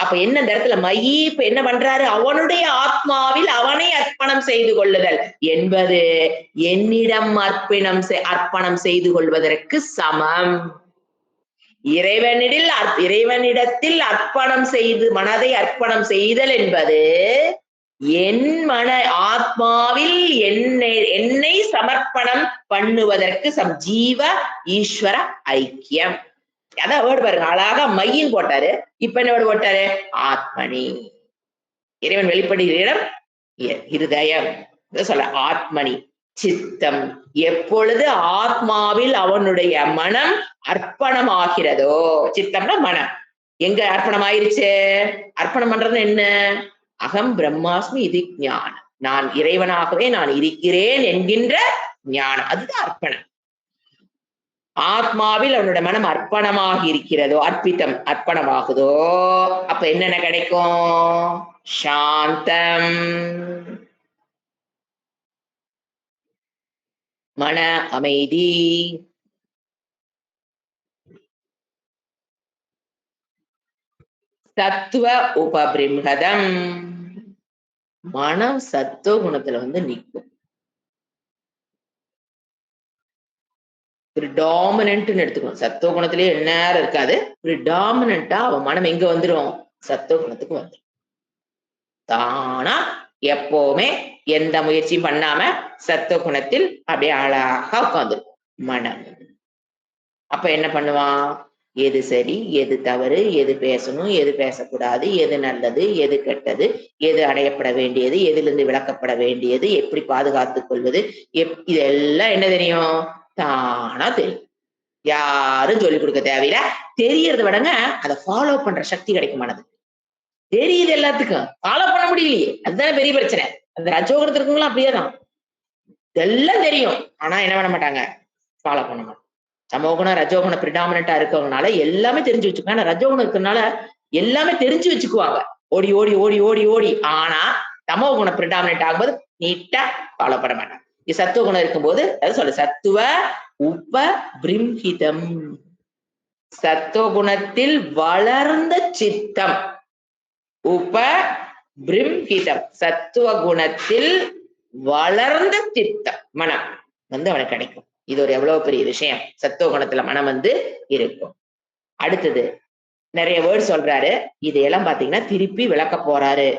அப்ப என்ன இந்த இடத்துல மையி இப்ப என்ன பண்றாரு? அவனுடைய ஆத்மாவில் அவனை அர்ப்பணம் செய்து கொள்ளுதல் என்பது என்னிடம் அர்ப்பணம் செய்து கொள்வதற்கு சமம். இறைவனிடத்தில் அர்ப்பணம் செய்து மனதை அர்ப்பணம் செய்தல் என்பது என் மன ஆத்மாவில் என்னை சமர்ப்பணம் பண்ணுவதற்கு ஜீவ ஈஸ்வர ஐக்கியம். அதான் வேர்டு பாருங்க, அழகா மையின் போட்டாரு. இப்ப என்ன வேர்டு போட்டாரு? ஆத்மனி. இறைவன் வெளிப்படுகிற இடம் இருதயம். சொல்ல ஆத்மனி சித்தம். எப்பொழுது ஆத்மாவில் அவனுடைய மனம் அர்ப்பணம் ஆகிறதோ, சித்தம்னா மனம் எங்க அர்ப்பணம் ஆயிருச்சு? அர்ப்பணம் பண்றது என்ன? அகம் பிரம்மாஸ்மி இது ஞானம், நான் இறைவனாகவே நான் இருக்கிறேன் என்கின்ற ஞானம், அதுதான் அர்ப்பணம். ஆத்மாவில் அவனுடைய மனம் அர்ப்பணமாக இருக்கிறதோ, அர்ப்பணமாகுதோ, அப்ப என்னென்ன கிடைக்கும்? சாந்தம், மன அமைதி, சத்துவ உபபிரம்ஹதம், மனம் சத்துவ குணத்துல நிற்கும். பிரிடாமினன்ட்னு எடுத்துக்கணும். சத்துவ குணத்திலேயே நேரம் இருக்காது, பிரிடாமினண்டா அவன் மனம் எங்க வந்துடும்? சத்துவ குணத்துக்கு வந்துடும். தானா எப்பவுமே எந்த முயற்சியும் பண்ணாம சத்துவ குணத்தில் அப்படியே அழகா உட்காந்துருக்கும் மனம். அப்ப என்ன பண்ணுவான்? எது சரி, எது தவறு, எது பேசணும், எது பேசக்கூடாது, எது நல்லது, எது கெட்டது, எது அடையப்பட வேண்டியது, எதிலிருந்து விளக்கப்பட வேண்டியது, எப்படி பாதுகாத்துக் கொள்வது, இதெல்லாம் என்ன தெரியும்? தானா தெரியும். யாரும் சொல்லிக் கொடுக்க தேவையில்லை. தெரியறத விடங்க அதை ஃபாலோ பண்ற சக்தி கிடைக்கும் மனது. தெரியுது எல்லாத்துக்கும், ஃபாலோ பண்ண முடியலையே, அதுதான் பெரிய பிரச்சனை. அந்த ரஜோகுணத்துல இருக்கவங்களும் அப்படியேதான், இதெல்லாம் தெரியும், ஆனா என்ன பண்ண மாட்டாங்க? ஃபாலோ பண்ண மாட்டாங்க. சமோகுணம் ரஜோகுண பிரிடாமினா இருக்கவங்கனால எல்லாமே தெரிஞ்சு வச்சுக்கோங்க. ரஜோகுணம் இருக்கிறதுனால எல்லாமே தெரிஞ்சு வச்சுக்குவாங்க, ஓடி ஓடி ஓடி ஓடி ஓடி. ஆனா தமோகுண பிரிடாமினேட் ஆகும்போது நீட்டா ஃபாலோ பண்ண மாட்டாங்க. சத்துவ குணம் இருக்கும்போது அது சொல்ல சத்துவ உப பிரிம்ஹிதம், சத்துவ குணத்தில் வளர்ந்த சித்தம். உப பிரிம்ஹிதம், சத்துவ குணத்தில் வளர்ந்த சித்தம் மனம் அவனுக்கு கிடைக்கும். இது ஒரு எவ்வளவு பெரிய விஷயம். சத்துவ குணத்துல மனம் இருக்கும். அடுத்தது நிறைய வேர்டு சொல்றாரு. இதையெல்லாம் பாத்தீங்கன்னா திருப்பி விளக்க போறாரு.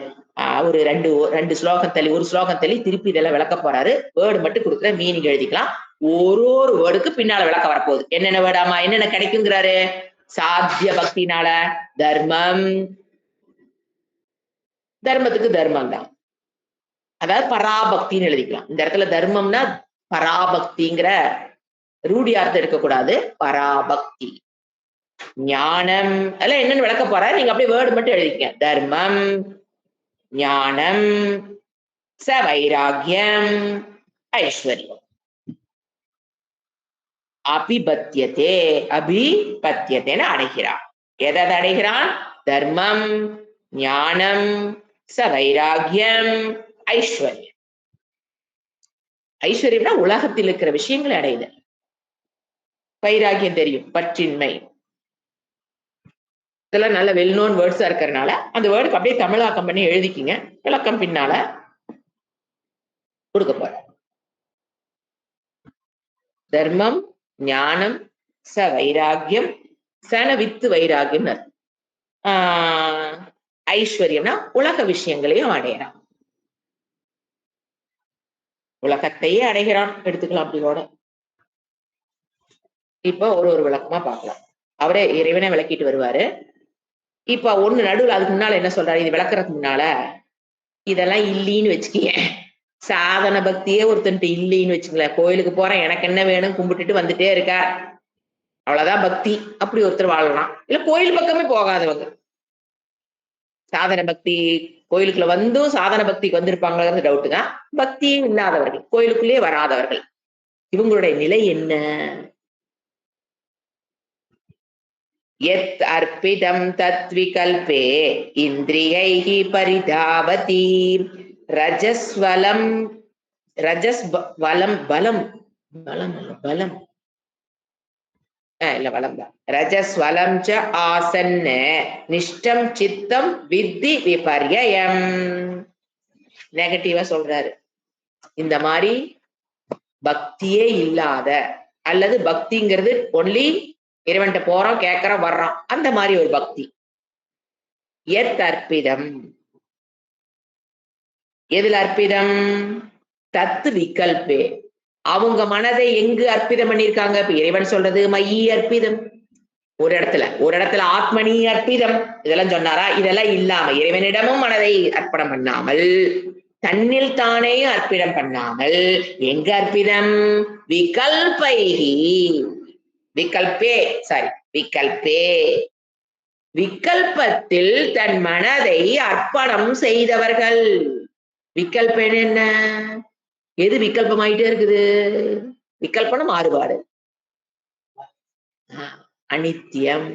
ஒரு ரெண்டு ஸ்லோகம் தள்ளி, ஒரு ஸ்லோகம் தள்ளி திருப்பி இதெல்லாம் விளக்க போறாரு. வேர்டு மட்டும் கொடுக்குற, மீனிங் எழுதிக்கலாம். ஒரு வேர்டுக்கு பின்னால விளக்க வரப்போகுது. என்னென்ன வேர்டாமா என்னென்ன கிடைக்குங்கிறாரு? சாத்திய பக்தினால தர்மம், தர்மத்துக்கு தர்மம் தான். அதாவது பராபக்தின்னு எழுதிக்கலாம். இந்த இடத்துல தர்மம்னா பராபக்திங்கிற ரூடியார்த்தம் இருக்கக்கூடாது. பராபக்தி. ஞானம் அதெல்லாம் என்னன்னு விளக்க போற, நீங்க அப்படியே வேர்டு மட்டும் எழுதிக்க. தர்மம், ஞானம், ச வைராகியம், ஐஸ்வர்யம். அபிபத்தியதே, அபிபத்தியதேன்னு அடைகிறான். எதை அடைகிறான்? தர்மம், ஞானம், ச வைராகியம், ஐஸ்வர்யம். ஐஸ்வர்யம்னா உலகத்தில் இருக்கிற விஷயங்களை அடையுதல். வைராகியம் தெரியும், பற்றின்மை. இதெல்லாம் நல்ல வெல் நோன் வேர்ட்ஸா இருக்கிறதுனால அந்த வேர்டுக்கு அப்படியே தமிழாக்கம் பண்ணி எழுதிக்கிங்க. விளக்கம் பின்னால கொடுக்க போற. தர்மம், ஞானம், ச வைராகியம், சன வித்து வைராகியம். ஐஸ்வர்யம்னா உலக விஷயங்களையும் அடையறான். உலகத்தையே அடைகிறான் எடுத்துக்கலாம். அப்படியோட இப்ப ஒரு விளக்கமா பார்க்கலாம். அவரே இறைவனை விளக்கிட்டு வருவாரு. இப்ப ஒண்ணு நடுவில் அதுக்கு முன்னால என்ன சொல்றாரு, இது விளக்குறதுக்கு முன்னால இதெல்லாம் இல்லைன்னு வச்சுக்கீங்க. சாதன பக்தியே ஒருத்தன்ட்டு இல்லைன்னு வச்சுங்களேன். கோயிலுக்கு போறேன், எனக்கு என்ன வேணும், கும்பிட்டுட்டு வந்துட்டே இருக்கா, அவ்வளவுதான் பக்தி. அப்படி ஒருத்தர் வாழலாம். இல்ல கோயில் பக்கமே போகாதவங்க, சாதன பக்தி கோயிலுக்குள்ள வந்தும் சாதன பக்திக்கு வந்திருப்பாங்கிறது டவுட் தான். பக்தியும் இல்லாதவர்கள், கோயிலுக்குள்ளேயே வராதவர்கள், இவங்களுடைய நிலை என்ன? यत् अर्पितं तद्विकल्पे इन्द्रियैः परिधावति रजस्वलं रजस्वलं बलं बलं बलं இல்ல வலம் தான். ரஜஸ்வலம் ச ஆசன்ன நிஷ்டம் சித்தம் வித்தி விபர்யம். நெகட்டிவா சொல்றாரு. இந்த மாதிரி பக்தியே இல்லாத, அல்லது பக்திங்கிறது ஒன்லி இறைவன்ட்ட போறோம், கேட்கறோம், வர்றோம், அந்த மாதிரி ஒரு பக்தி. எத் அற்பிதம், எதுல அற்பிதம்? தத்து விகல்பே. அவங்க மனதை எங்கு அற்பிதம் பண்ணிருக்காங்க? இப்ப இறைவன் சொல்றது மையி அற்பிதம் ஒரு இடத்துல ஆத்மனி அற்பிதம் இதெல்லாம் சொன்னாரா? இதெல்லாம் இல்லாம இறைவனிடமும் மனதை அர்ப்பணம் பண்ணாமல், தன்னில் தானே அர்ப்பணம் பண்ணாமல் எங்க அற்பிதம்? விகல்பைஹி, விகல்பே சாரி விகல்பே, விகல்பத்தில் தன் மனதை அர்ப்பணம் செய்தவர்கள். விகல்பம் என்ன? எது விகல்பமாயிட்டே இருக்குது? விகல்பம் மாறுபாடு, அனித்தியம்.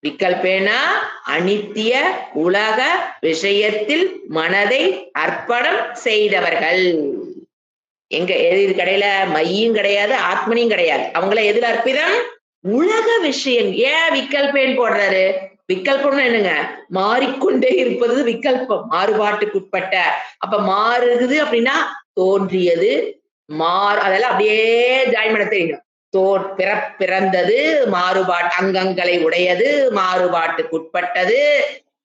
விகல்பேனா அனித்திய உலக விஷயத்தில் மனதை அர்ப்பணம் செய்தவர்கள். எங்க எது கடையில மையும் கிடையாது, ஆத்மனியும் கிடையாது. அவங்கள எதுல அற்பிதம்? உலக விஷயம். ஏன் விகல்பேன் போடுறாரு? விகல்பம்னு என்னங்க? மாறிக்கொண்டே இருப்பது விகல்பம், மாறுபாட்டுக்குட்பட்ட. அப்ப மாறுகுது அப்படின்னா தோன்றியது, அதெல்லாம் அப்படியே ஜாயின் பண்ண தெரியும். பிறந்தது, மாறுபாட்டு அங்கங்களை உடையது, மாறுபாட்டுக்குட்பட்டது,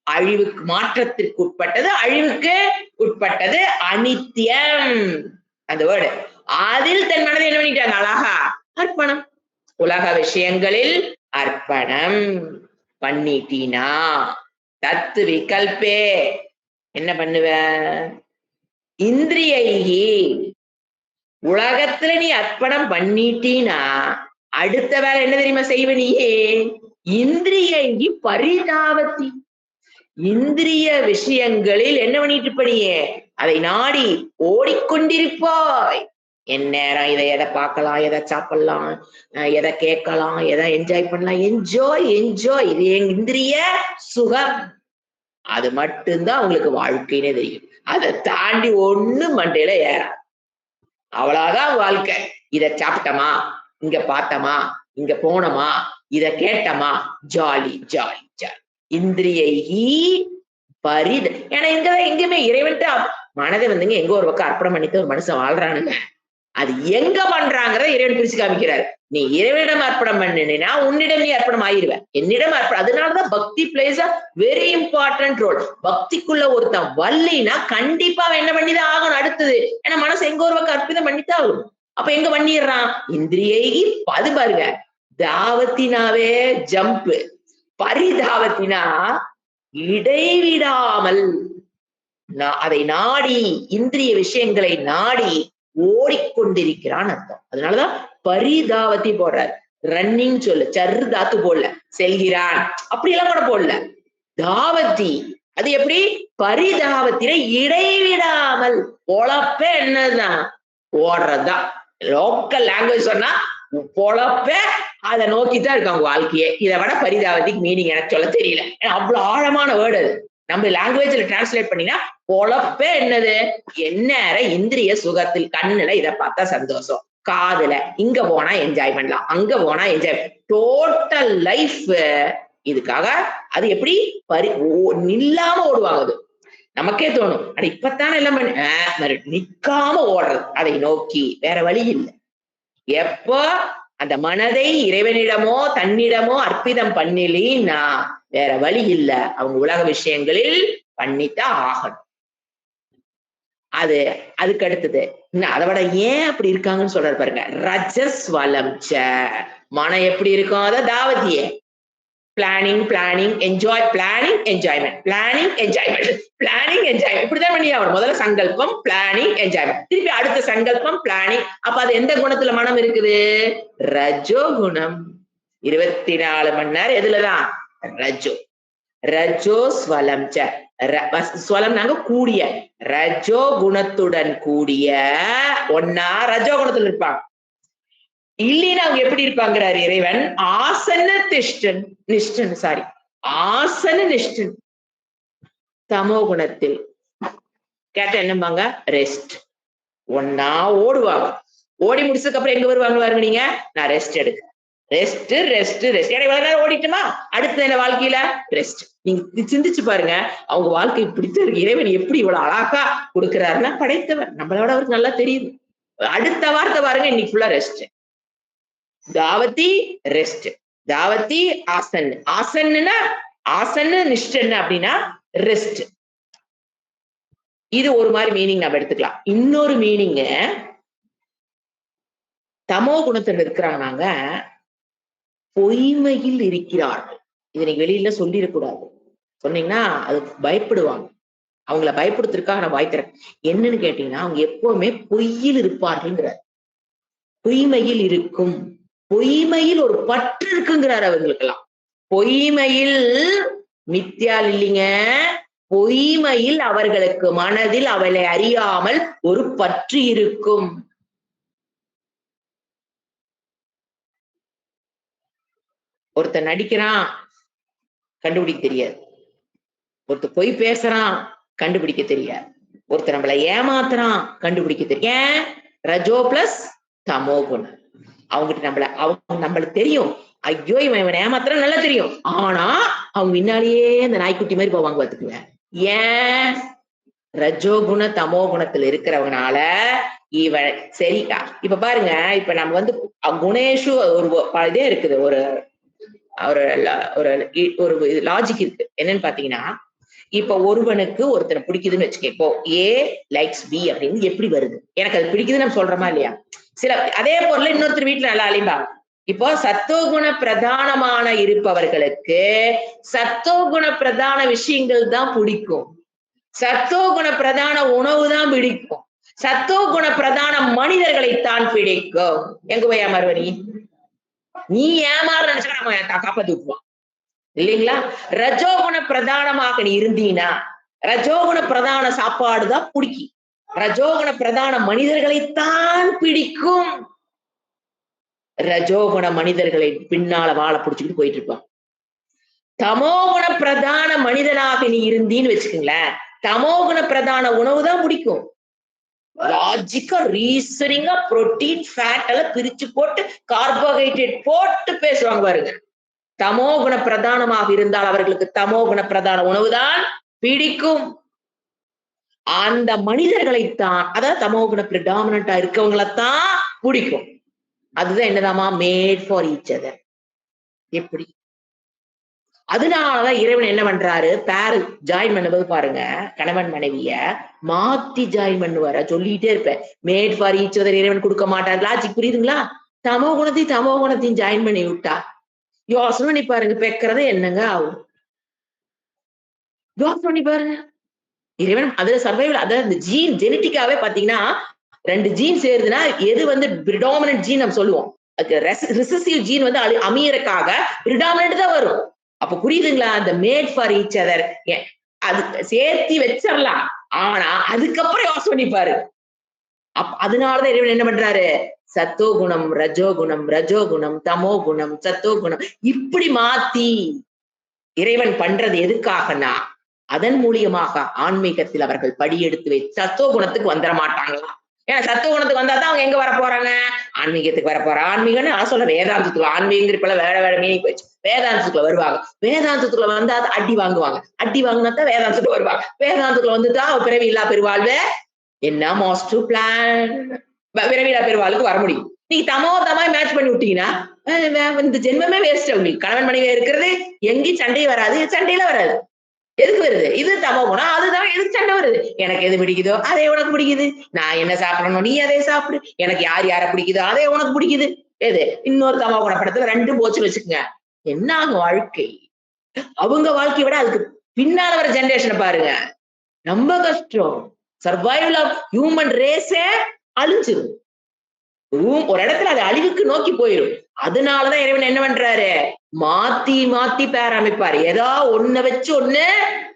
அழிவுக்கு மாற்றத்திற்கு உட்பட்டது, அழிவுக்கு உட்பட்டது, அனித்தியம். அந்த வேர்டு அதில் தன் மனதை என்ன பண்ணிட்டாங்க? அழகா அர்ப்பணம். உலக விஷயங்களில் அர்ப்பணம் பண்ணிட்டீனா தத்து விகல்பே என்ன பண்ணுவ? இந்திரியைகி, உலகத்துல நீ அர்ப்பணம் பண்ணிட்டீனா அடுத்த வேலை என்ன தெரியுமா செய்வ நீயே? இந்திரியைகி பரிதாவத்தி, இந்திரிய விஷயங்களில் என்ன பண்ணிட்டு படியே? அதை நாடி ஓடிக்கொண்டிருப்பாய். எந்நேரம் இதை எதை பார்க்கலாம், எதை சாப்பிடலாம், எதை கேட்கலாம், எதை என்ஜாய் பண்ணலாம். என்ஜாய் என்ஜாய், இது என் இந்திரிய சுகம். அது மட்டும்தான் உங்களுக்கு வாழ்க்கைன்னே தெரியும். அதை தாண்டி ஒண்ணு மண்டையில ஏறாது. அவ்வளவுதான் வாழ்க்கை. இதை சாப்பிட்டமா, இங்க பார்த்தமா, இங்க போனோமா, இத கேட்டமா, ஜாலி ஜாலி ஜாலி. இந்திரியைகி பரித. ஏன்னா இங்கதான் எங்கேயுமே இறைவன்ட்டு மனதை வந்துங்க எங்க ஒரு பக்கம் அர்ப்பணம் பண்ணிட்டு ஒரு மனுஷன் வாழ்றானுங்க. அது எங்க பண்றாங்கிறத இறைவன் பிரிச்சு காமிக்கிறாரு. நீ இறைவனிடம் அர்ப்பணம் பண்ணினா உன்னிடம் நீ அர்ப்பணம் ஆயிருவ. என்னிடம் அர்ப்பணம். அதனாலதான் பக்தி plays a very important role. பக்திக்குள்ள ஒருத்தன் வல்லினா கண்டிப்பா என்ன பண்ணிதான் ஆகணும் அடுத்தது. ஏன்னா மனசு எங்க ஒரு பக்கம் அர்ப்பணம் பண்ணித்தான் ஆகணும். அப்ப எங்க பண்ணிடுறான்? இந்திரியைகி. அது பாருங்க, தாவத்தினாவே ஜம்ப், பரிதாவத்தினா இடைவிடாமல். அதை நாடி இந்திரிய விஷயங்களை நாடி ஓடிக்கொண்டிருக்கிறான் அர்த்தம். அதனாலதான் பரிதாவத்தி போடுறார். ரன்னிங் சொல்லு, சரு தாத்து போடல, செல்கிறான் அப்படியெல்லாம் கூட போடல. தாவத்தி அது எப்படி? பரிதாவத்தில இடைவிடாமல். பொழப்ப என்னதான்? ஓடுறதுதான். லோக்கல் லாங்குவேஜ் சொன்னா பொழப்ப அதை நோக்கித்தான் இருக்கு அவங்க வாழ்க்கையே. இதை விட பரிதாவத்திக்கு மீனிங் எனக்கு சொல்ல தெரியல. அவ்வளவு ஆழமான வேர்டு அது. நம்ம லாங்குவேஜ்ல டிரான்ஸ்லேட் பண்ணினா பொழப்ப என்னது? எந்நேர இந்திரிய சுகத்தில். கண்ணுல இதை பார்த்தா சந்தோஷம், காதுல இங்க போனா என்ஜாய் பண்ணலாம், அங்க போனா என்ஜாய். டோட்டல் லைஃப் இதுக்காக. அது எப்படி நில்லாம ஓடுவாங்க. அது நமக்கே தோணும், அட இப்பத்தானே எல்லாம் நிக்காம ஓடுறது அதை நோக்கி. வேற வழி இல்லை. எப்போ அந்த மனதை இறைவனிடமோ தன்னிடமோ அர்ப்பிதம் பண்ணினா வேற வழி இல்ல, அவங்க உலக விஷயங்களில் பண்ணித்தான் ஆகணும். அதுக்கு அடுத்தது அதை விட ஏன் அப்படி இருக்காங்கன்னு சொல்றாரு பாருங்க. ரஜஸ்வலம் மனம் எப்படி இருக்கும்? அத தாவத்தியே planning planning enjoy, planning enjoyment, planning enjoyment, planning enjoyment, இப்படிதான் பண்ணி அவர் முதல்ல சங்கல்பம், பிளானிங் என்ஜாய்மெண்ட், திருப்பி அடுத்த சங்கல்பம், பிளானிங். அப்ப அது எந்த குணத்துல மனம் இருக்குது? ரஜோ குணம். 24 மணி நேரம் எதுலதான்? ரஜோ. ரஜோ ஸ்வலம் ஸ்வலம் நாங்க கூடிய ரஜோ குணத்துடன் கூடிய ஒன்னா ரஜோ குணத்துல இருப்பாங்க. இல்லைன்னு அவங்க எப்படி இருப்பாங்கிறார் இறைவன். ஆசன திஷ்டன் நிஷ்டன், சாரி ஆசன நிஷ்டன். தமோ குணத்தில் கேட்ட என்னம்பாங்க? ரெஸ்ட். ஒன்னா ஓடுவாங்க. ஓடி முடிச்சதுக்கு அப்புறம் எங்க வருவாங்க பாருங்க நீங்க? நான் ரெஸ்ட் எடுக்க. Rest rest rest. இவ்வளவு நேரம் ஓடிட்டுமா, அடுத்த என்ன வாழ்க்கையில ரெஸ்ட். நீங்க சிந்திச்சு பாருங்க, அவங்க வாழ்க்கை இப்படித்தான் இருக்கு. இறைவன் எப்படி இவ்வளவு அழகா கொடுக்கிறாருன்னா, படைத்தவர் நம்மளோட அவருக்கு நல்லா தெரியுது. அடுத்த வார்த்தை பாருங்க, இன்னைக்கு ஃபுல்லா ரெஸ்ட். தாவத்தி ரெஸ்ட், தாவத்தி ஆசன். ஆசன்னா ஆசன்னு நிஷ்டன் அப்படின்னா ரெஸ்ட். இது ஒரு மாதிரி மீனிங் நம்ம எடுத்துக்கலாம். இன்னொரு மீனிங், தமோ குணத்துல இருக்கிறாங்க, பொய்மையில் இருக்கிறார்கள். இதை நீங்க வெளியில சொல்லிடக்கூடாது. சொன்னீங்கன்னா அது பயப்படுவாங்க. அவங்கள பயப்படுத்துறதுக்காக நான் வாய்க்கிறேன். என்னன்னு கேட்டீங்கன்னா, அவங்க எப்பவுமே பொய்யில் இருப்பார்கள்ங்கிறார். பொய்மையில் இருக்கும். பொய்மையில் ஒரு பற்று இருக்குங்கிறார் அவங்களுக்கெல்லாம். பொய்மையில் மித்யால் இல்லைங்க, பொய்மையில் அவர்களுக்கு மனதில் அவளை அறியாமல் ஒரு பற்று இருக்கும். ஒருத்தர் நடிக்கிறான், கண்டுபிடிக்க தெரியாது. ஒருத்தர் பொய் பேசுறான், கண்டுபிடிக்க தெரியாது. ஒருத்தர் நம்மளை ஏமாத்துறான், கண்டுபிடிக்க தெரியும். ஏன்? ரஜோ பிளஸ் தமோ குணம். அவங்ககிட்ட நம்மளுக்கு தெரியும், ஐயோ இவன் ஏமாத்துறான் நல்லா தெரியும். ஆனா அவங்க முன்னாலேயே அந்த நாய்க்குட்டி மாதிரி போவாங்க பாத்துக்குங்க. ஏன்? ரஜோகுண தமோ குணத்துல இருக்கிறவனால இவன் சரிக்கா. இப்ப பாருங்க, இப்ப நம்ம குணேஷு ஒரு இதே இருக்குது, ஒரு ஒரு லாஜிக் இருக்கு. என்னன்னு பாத்தீங்கன்னா, இப்ப ஒருவனுக்கு ஒருத்தனை பிடிக்குதுன்னு வச்சுக்க. இப்போ ஏ லைக்ஸ் பி அப்படின்னு எப்படி வருது? எனக்கு அது பிடிக்குதுன்னு நம்ம சொல்றோமா இல்லையா? சில அதே பொருள் இன்னொருத்தர் வீட்டுல நல்லா அழிம்பாங்க. இப்போ சத்தோகுண பிரதானமான இருப்பவர்களுக்கு சத்தோகுண பிரதான விஷயங்கள் தான் பிடிக்கும். சத்தோகுண பிரதான உணவு தான் பிடிக்கும். சத்தோகுண பிரதான மனிதர்களைத்தான் பிடிக்கும். எங்க போய் ஏமாறுவ நீ ஏமாறு நினைச்சா நம்ம காப்பாத்தி விட்டுவான் இல்லைங்களா? ரஜோகுண பிரதானமாக நீ இருந்தீனா, ரஜோகுண பிரதான சாப்பாடுதான் பிடிக்கும். ரஜோகுண பிரதான மனிதர்களைத்தான் பிடிக்கும். ரஜோகுண மனிதர்களை பின்னால வாழ பிடிச்சிக்கிட்டு போயிட்டு இருப்பான். தமோகுண பிரதான மனிதனாக நீ இருந்தீன்னு வச்சுக்கோங்களேன், தமோகுண பிரதான உணவு தான் பிடிக்கும். லாஜிக்கா ரீசனிங்கா புரோட்டீன் ஃபேட் எல்லாம் பிரிச்சு போட்டு கார்போஹைட்ரேட் போட்டு பேசுவாங்க பாருங்க. தமோ குண பிரதானமாக இருந்தால் அவர்களுக்கு தமோ குண பிரதான உணவுதான் பிடிக்கும். அந்த மனிதர்களைத்தான், அதாவது தமோ குண பிரிடாமினண்டா இருக்கவங்களைத்தான் பிடிக்கும். அதுதான் என்னதாமா? Made for each other. எப்படி? அதனாலதான் இறைவன் என்ன பண்றாரு, பேர் ஜாயின் பண்ணும்போது பாருங்க, கணவன் மனைவிய மாத்தி ஜாயின் பண்ணுவார. சொல்லிட்டே இருப்பேன், மேட் ஃபார் ஈச் அதர் இறைவன் கொடுக்க மாட்டார். லாஜிக் புரியுதுங்களா? தமோ குணத்தையும் ஜாயின் பண்ணி விட்டா யோசனை பண்ணி பாருங்க, பெக்கிறது என்னங்க ஆகும்? யோசனை பண்ணி பாருங்க. இறைவன் அதுல சர்வைவல், அதாவது இந்த ஜீன் ஜெனட்டிக்காவே பாத்தீங்கன்னா 2 ஜீன் சேருதுன்னா எது வந்து பிரிடாமினன்ட் ஜீன் நம்ம சொல்லுவோம். ரிசசிவ் ஜீன் வந்து அமையறக்காக பிரிடாமினன்ட் தான் வரும். அப்ப புரியுதுங்களா? அந்த மேட் ஃபார் ஈச் அதர். அது சேர்த்தி வச்சிடலாம். ஆனா அதுக்கப்புறம் யோசனை பண்ணிப்பாரு. அதனாலதான் இறைவன் என்ன பண்றாரு? சத்தோ குணம், ரஜோ குணம், ரஜோ குணம், தமோ குணம், சத்தோ குணம் இப்படி மாத்தி இறைவன் பண்றது எதுக்காகனா, அதன் மூலியமாக ஆன்மீகத்தில் அவர்கள் படியெடுத்து சத்தோ குணத்துக்கு வந்துட மாட்டாங்களா? ஏன்னா சத்துவ குணத்துக்கு வந்தாதான் அவங்க எங்க வர போறாங்க? ஆன்மீகத்துக்கு வர போறாங்க. ஆன்மீகம்னு நான் சொல்ல வேதாந்தத்துக்குள்ள, ஆன்மீகங்கிறப்ப வேற வேற மீனிங் போயிடுச்சு. வேதாந்தத்துக்குள்ள வருவாங்க. வேதாந்தத்துக்குள்ள வந்தா அடி வாங்குவாங்க. அடி வாங்கினா தான் வேதாந்தத்துக்கு வருவாங்க. வேதாந்தத்துக்குள்ள வந்துட்டா பிறவி இல்லா பெருவாழ்வு என்ன மாஸ்டர் பிளான், பிறவி இல்லா பெருவாளுக்கு வர முடியும். நீங்க தமாய் மேட்ச் பண்ணி விட்டீங்கன்னா இந்த ஜென்மமே வேஸ்ட். உங்களுக்கு கணவன் மனைவி இருக்கிறது எங்கேயும் சண்டையே வராது, சண்டையில வராது. எதுக்கு வருது? இது தமோ குணம். அதுதான் எதுக்கு சண்டை வருது? எனக்கு எது பிடிக்குதோ அதே உனக்கு பிடிக்குது. நான் என்ன சாப்பிடணும் நீ அதே சாப்பிடு. எனக்கு யார பிடிக்குதோ அதே உனக்கு பிடிக்குது. எது? இன்னொரு தமோ குண படத்துல 2 போச்சு வச்சுக்கோங்க. என்ன ஆகும் வாழ்க்கை? அவங்க வாழ்க்கையை விட அதுக்கு பின்னால வர ஜெனரேஷனை பாருங்க. ரொம்ப கஷ்டம். சர்வைவல் ஆஃப் ஹியூமன் ரேஸே அழிஞ்சிரும். ஒரு இடத்துல அது அழிவுக்கு நோக்கி போயிடும். அதனாலதான் இறைவன் என்ன பண்றாரு? மாத்தி மாத்தி பேர் அமைப்பாரு. ஏதோ ஒண்ணு வச்சு ஒண்ணு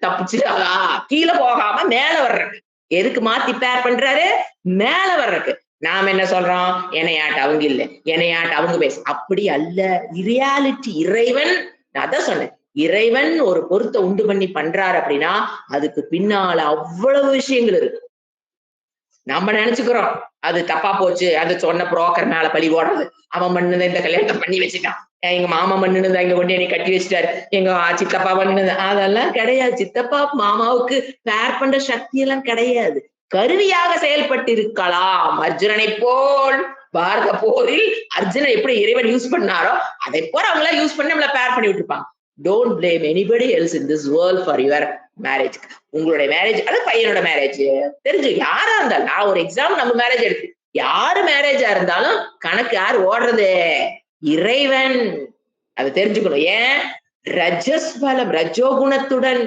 தப்பிச்சுட்டாளா கீழே போகாம மேல வர்றக்கு. எதுக்கு மாத்தி பேர் பண்றாரு? மேல வர்றக்கு. நாம என்ன சொல்றோம்? என்னையாட்டு அவங்க இல்ல, என்னையாட்டு அவங்க பேச. அப்படி அல்ல ரியாலிட்டி. இறைவன், நான் அதான் சொன்னேன், இறைவன் ஒரு பொருத்தை உண்டு பண்ணி பண்றாரு அப்படின்னா அதுக்கு பின்னால அவ்வளவு விஷயங்கள் இருக்கு. நம்ம நினைச்சுக்கிறோம் அது தப்பா போச்சு, அது சொன்ன புரோக்கர் மேல பழி போடுறது, அவன் பண்ணுனதை இந்த கல்யாணத்தை பண்ணி வச்சுட்டான், எங்க மாமா பண்ணுனதை இங்க கொண்டு என்னை கட்டி வச்சுட்டாரு, எங்க சித்தப்பா பண்ணுனது. அதெல்லாம் கிடையாது. சித்தப்பா மாமாவுக்கு பேர் பண்ற சக்தி எல்லாம் கிடையாது. கருவியாக செயல்பட்டு இருக்கலாம். அர்ஜுனனை போல் பாரத போரில் அர்ஜுனன் எப்படி இறைவன் யூஸ் பண்ணாரோ அதை போல அவங்கள யூஸ் பண்ணி நம்மள பேர் பண்ணி விட்டுருப்பாங்க. Don't blame anybody else in this world for your marriage. உங்களுடைய மேரேஜ், அது பையனோட மேரேஜ் தெரிஞ்சு யாரா இருந்தாலும், நான் ஒரு எக்ஸாம்பிள், நம்ம மேரேஜ் எடுத்து யாரு மேரேஜா இருந்தாலும் கணக்கு யார் ஓடுறது? இறைவன். அதை தெரிஞ்சுக்கணும். ஏன்? ரஜஸ் பலம், ரஜோகுணத்துடன்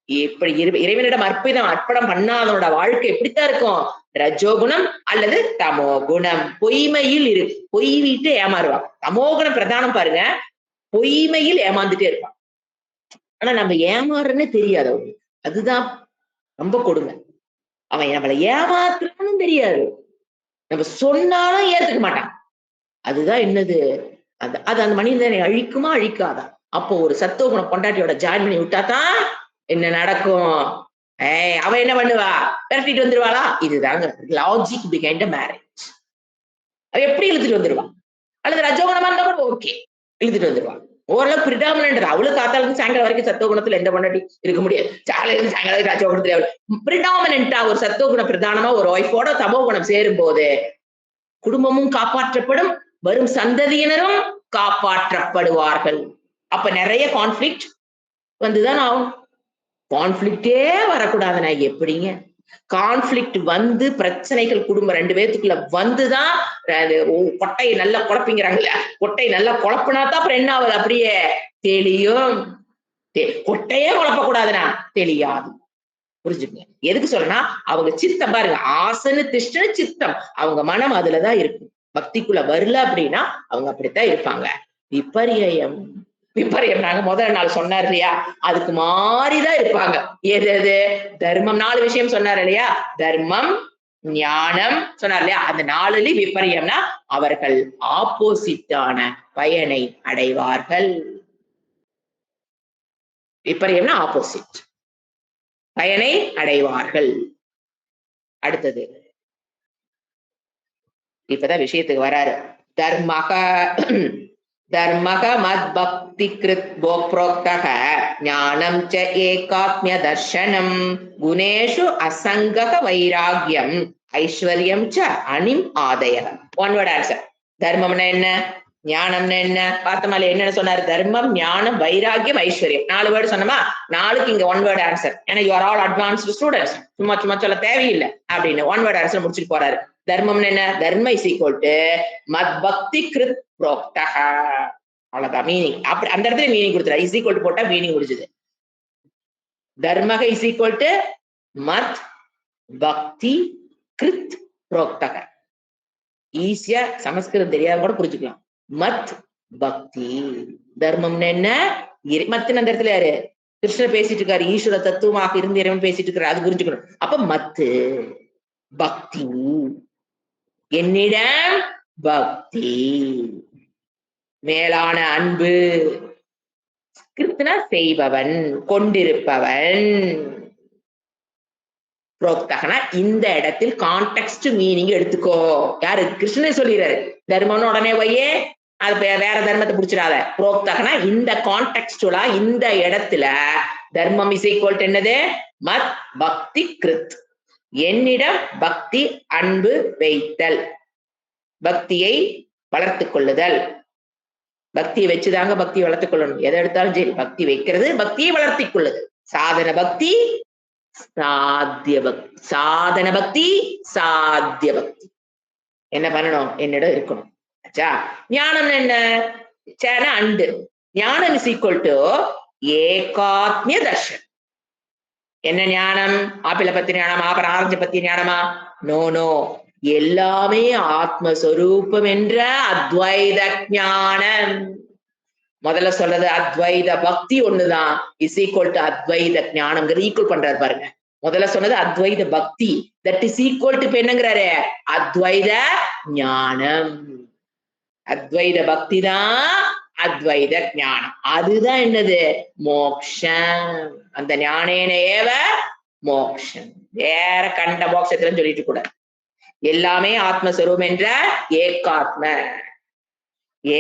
இப்படி இறைவனிடம் அர்ப்பணம் பண்ணாதவனோட வாழ்க்கை எப்படித்தான் இருக்கும்? ரஜோகுணம் அல்லது தமோ குணம். பொய்மையில் பொய் விட்டு ஏமாறுவான். தமோ குணம் பிரதானம் பாருங்க, பொய்மையில் ஏமாந்துட்டே இருப்பான். ஆனா நம்ம ஏமாறுறன்னு தெரியாது அவனுக்கு. அதுதான் ரொம்ப கொடுமை. அவன் நம்மளை ஏமாத்துறான்னு தெரியாது. நம்ம சொன்னாலும் ஏத்துக்க மாட்டான். அதுதான் என்னது? அது அந்த மனிதனை அழிக்குமா அழிக்காதா? அப்போ ஒரு சத்துவகுண பொண்டாட்டியோட ஜாயின் பண்ணி விட்டாதான் என்ன நடக்கும்? அவ என்ன பண்ணுவா? விரட்டிட்டு வந்துருவாளா? இதுதாங்க லாஜிக் பிஹைண்ட் மேரேஜ். அவ எப்படி இழுத்துட்டு வந்துருவான்? அல்லது ரஜோகுணமா இருந்தா கூட ஓகே, இழுத்துட்டு வந்துருவான். ஓரளவு பிரிடாமினன்ட். அவளுக்கு காத்தாலும் சாயங்காலம் வரைக்கும் சத்துவ குணத்துல எந்த பொண்டாட்டி இருக்க முடியாது. சாலையிலிருந்து சாயங்காலம் ரஜோ குணத்துல பிரிடாமினன்டா ஒரு சத்துவ குண பிரதானமா ஒரு ஒய்ஃபோட தமோ குணம் சேரும் போது குடும்பமும் காப்பாற்றப்படும், வரும் சந்ததியினரும் காப்பாற்றப்படுவார்கள். அப்ப நிறைய கான்ஃபிளிக்ட் வந்துதான் ஆகும். கான்ஃபிளிக்டே வரக்கூடாதுன்னா எப்படிங்க? கான்ஃபிளிக்ட் வந்து பிரச்சனைகள் குடும்பம் 2 பேத்துக்குள்ள வந்துதான் கொட்டையை நல்லா குழப்பிங்கிறாங்கல்ல, கொட்டையை நல்லா குழப்பினாதான் அப்புறம் என்ன ஆகுது? அப்படியே தெளியும். கொட்டையே குழப்பக்கூடாதுன்னா தெளியாது. புரிஞ்சுக்கங்க. எதுக்கு சொல்றேன்னா, அவங்க சித்தம் பாருங்க, ஆசனு திஷ்டனு சித்தம், அவங்க மனம் அதுலதான் இருக்கு. பக்திக்குள்ள வரல அப்படின்னா அவங்க அப்படித்தான் இருப்பாங்க. விபரியம். விபரியம் நாங்க முதல் நாள் சொன்னார் இல்லையா, அதுக்கு மாறிதான் இருப்பாங்க. எது? தர்மம் 4 விஷயம் சொன்னார் இல்லையா, தர்மம் ஞானம் சொன்னார் இல்லையா, அந்த 4 விபரியம்னா அவர்கள் ஆப்போசிட்டான பயனை அடைவார்கள். விபரியம்னா ஆப்போசிட், பயனை அடைவார்கள். அடுத்தது இப்பதான் விஷயத்துக்கு வராரு. தர்மக தர்மக மத் பக்தி கிருத் போக்ரோக்தக ஞானம் ச ஏகாத்மிய தர்சனம் குணேஷு அசங்கக வைராகியம் ஐஸ்வர்யம் ச அனிம் ஆதய. One word answer. தர்மம்னா என்ன? ஞானம்னா என்ன? பார்த்தமால என்னன்னு சொன்னாரு? தர்மம், ஞானம், வைராகியம், ஐஸ்வர்யம். 4 வேர்டு சொன்னமா? 4க்கு இங்க 1 வேர்ட் ஆன்சர். ஏன்னா you are all advanced students, சும்மா சும்மா சொல்ல தேவையில்லை அப்படின்னு 1 வேர்ட் ஆன்சர் முடிச்சுட்டு போறாரு. தர்மம் என்ன? தர்ம இஸ் ஈக்குவல் டு மத் பக்தி கிருத் புரோக்தஹ. அவ்வளவுதான் மீனிங். அப்படி அந்த இடத்துல மீனிங் கொடுத்துறாரு. இஸ் ஈக்குவல் டு போட்டா மீனிங் முடிஞ்சது. தர்மக இஸ் ஈக்குவல் டு மத் பக்தி கிருத் புரோக்தக. ஈஸியா சமஸ்கிருதம் தெரியாத கூட புரிஞ்சுக்கலாம். மத் பக்தி தர்மம்னு என்ன? மத்துன்னு அந்த இடத்துல யாரு? கிருஷ்ணர் பேசிட்டு இருக்காரு, ஈஸ்வர தத்துவமாக இருந்து இறைவன் பேசிட்டு இருக்காரு, அது புரிஞ்சுக்கணும். அப்ப மத்து பக்தி, என்னிடம் பக்தி, மேலான அன்பு. கிருத்னா செய்பவன், கொண்டிருப்பவன். புரோக்தகனா இந்த இடத்தில் கான்டெக்ஸ்ட் மீனிங் எடுத்துக்கோ. யாரு? கிருஷ்ணன் சொல்லிடுறாரு. தர்மம்னு உடனே போயே அது வேற தர்மத்தை புடிச்சிடாத. புரோக்தகனா இந்த கான்டெக்ஸ்டுவலா இந்த இடத்துல தர்மம் இஸ் ஈக்குவல் டு என்னது? மத் பக்தி கிருத், என்னிடம் பக்தி அன்பு வைத்தல், பக்தியை வளர்த்துக் கொள்ளுதல். பக்தியை வச்சுதாங்க பக்தியை வளர்த்துக் கொள்ளணும். எதை எடுத்தாலும் சரி, பக்தி வைக்கிறது, பக்தியை வளர்த்திக் கொள்ளுது. சாதன பக்தி, சாத்திய பக்தி. சாதன பக்தி, சாத்திய பக்தி. என்ன பண்ணணும்? என்னிடம் இருக்கணும். ஞானம் என்ன? அண்டு. ஞானம் இஸ் ஈக்குவல் டு ஏகாத்மிய தர்ஷன். என்ன ஞானம்? ஆப்பிள பத்தி ஞானமா? அப்புறம் ஆரஞ்சு பத்தி ஞானமா? நோ நோ, எல்லாமே ஆத்மஸ்வரூபம் என்ற அத்வைத ஞானம். முதல்ல சொல்றது அத்வைத பக்தி ஒண்ணுதான் இஸ் ஈக்குவல் டு அத்வைத ஞானம்ங்கிறது ஈக்குவல் பண்றாரு பாருங்க. முதல்ல சொன்னது அத்வைத பக்தி, தட் இஸ் ஈக்குவல் டு என்னங்கிறாரு? அத்வைத ஞானம். அத்வைத பக்தி தான் அத்வைத ஞானம். அதுதான் என்னது? மோக்ஷம். அந்த ஞானேன ஏவ மோக்ஷம். வேற கண்ட மோட்சத்துல சொல்லிட்டு கூட எல்லாமே ஆத்மஸ்வரூபம் என்ற ஏகாத்ம,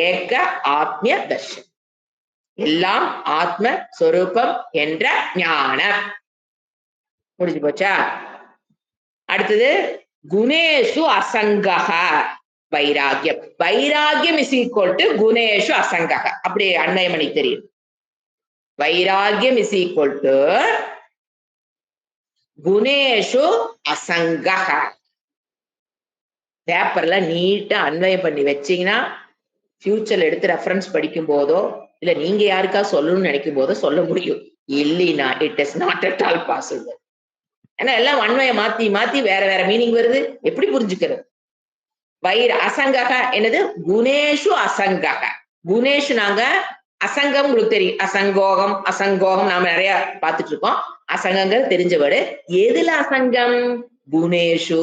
ஏக ஆத்மிய தர்ஷன். எல்லாம் ஆத்ம ஸ்வரூபம் என்ற ஞானம். முடிஞ்சு போச்சா? அடுத்தது குணேஷு அசங்கக வைராகியம். வைராகியம் இஸ் ஈக்குவல் டு குணேஷு அசங்கக. அப்படி அன்வயமணி தெரியும். வைராகியம் இஸ் ஈக்குவல் டு குணேஷு அசங்கக. பேப்பர்ல நீட்டா அன்வயம் பண்ணி வச்சீங்கன்னா ஃபியூச்சர்ல எடுத்து ரெஃபரன்ஸ் படிக்கும் போதோ இல்ல நீங்க யாருக்கா சொல்லணும்னு நினைக்கும் போதோ சொல்ல முடியும். இல்லைன்னா it is not at all possible. ஏன்னா எல்லாம் அன்வயம் மாத்தி மாத்தி வேற வேற மீனிங் வருது. எப்படி புரிஞ்சுக்கிறது? அசங்கக என்னது? குணேஷு அசங்கக. குணேஷு நாங்க அசங்கம் உங்களுக்கு தெரியும். அசங்கோகம் அசங்கோகம் நாம நிறைய பார்த்துட்டு இருக்கோம். அசங்கங்கள் தெரிஞ்சவரு. எதுல அசங்கம்? குணேஷு.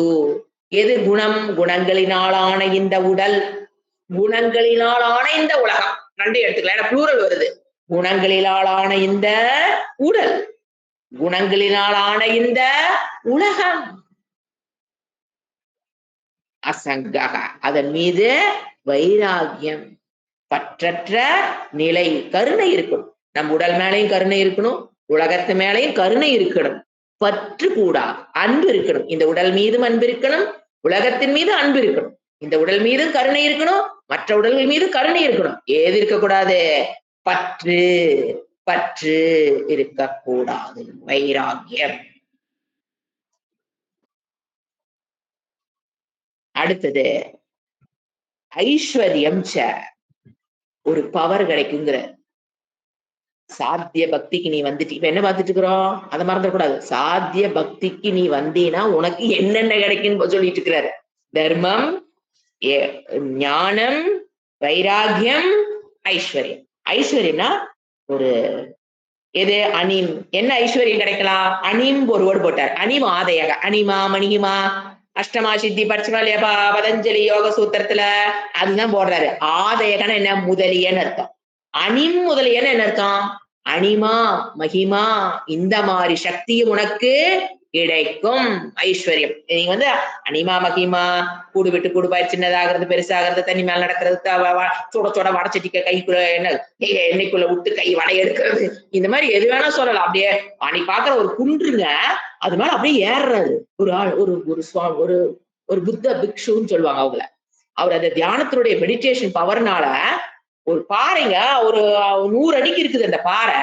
எது குணம்? குணங்களினாலான இந்த உடல், குணங்களினாலான இந்த உலகம். ரெண்டு எடுத்துக்கலாம், ப்ளூரல் வருது. குணங்களினாலான இந்த உடல், குணங்களினாலான இந்த உலகம். அசங்கக, அதன் மீது வைராகியம், பற்றற்ற நிலை, கருணை இருக்கணும். நம் உடல் மேலையும் கருணை இருக்கணும், உலகத்து மேலையும் கருணை இருக்கணும். பற்று கூடாது, அன்பு இருக்கணும். இந்த உடல் மீதும் அன்பு இருக்கணும், உலகத்தின் மீது அன்பு இருக்கணும். இந்த உடல் மீது கருணை இருக்கணும், மற்ற உடல்கள் மீது கருணை இருக்கணும். ஏது இருக்கக்கூடாது? பற்று, பற்று இருக்கக்கூடாது. வைராகியம். அடுத்தது ஐஸ்வர்யம். ஒரு பவர் கிடைக்குங்கிற சாத்திய பக்திக்கு நீ வந்துட்டு இப்ப என்ன பார்த்துட்டு இருக்கிறோம்? அதை மறந்துடக்கூடாது. சாத்திய பக்திக்கு நீ வந்தீன்னா உனக்கு என்னென்ன கிடைக்குன்னு சொல்லிட்டு இருக்கிறாரு. தர்மம், ஞானம், வைராகியம், ஐஸ்வர்யம். ஐஸ்வர்யம்னா ஒரு எது? அனிம். என்ன ஐஸ்வர்யம் கிடைக்கலாம்? அனிம் ஒரு வேர்டு போட்டார். அனிம் ஆதயக. அனிமா மணிமா அஷ்டமா சித்தி பட்சமா பதஞ்சலி யோக சூத்திரத்துல அதுதான் போடுறாரு. ஆதயகன என்ன? முதலியன்னு அர்த்தம். அனிம் முதலியன்னு என்ன அர்த்தம்? அனிமா மகிமா, இந்த மாதிரி சக்தியும் உனக்கு கிடைக்கும். ஐஸ்வர்யம். நீங்க வந்து அனிமா மகிமா, கூடு விட்டு கூடு பாய், சின்னதாகிறது பெருசாகிறது, தண்ணி மேல நடக்கிறது, சுட சுட வடச்சட்டிக்க கைக்குள்ள என்ன எண்ணெய்க்குள்ள விட்டு கை வடை எடுக்கிறது, இந்த மாதிரி எது வேணா சொல்லலாம். அப்படியே அன்னைக்கு பாக்குற ஒரு குன்றுங்க, அது மேல அப்படியே ஏறுறாரு ஒரு ஆள், ஒரு புத்த பிக்ஷுன்னு சொல்லுவாங்க அவங்கள. அவர் அந்த தியானத்தினுடைய மெடிடேஷன் பவர்னால ஒரு பாறைங்க ஒரு 100 அடிக்கு இருக்குது அந்த பாறை.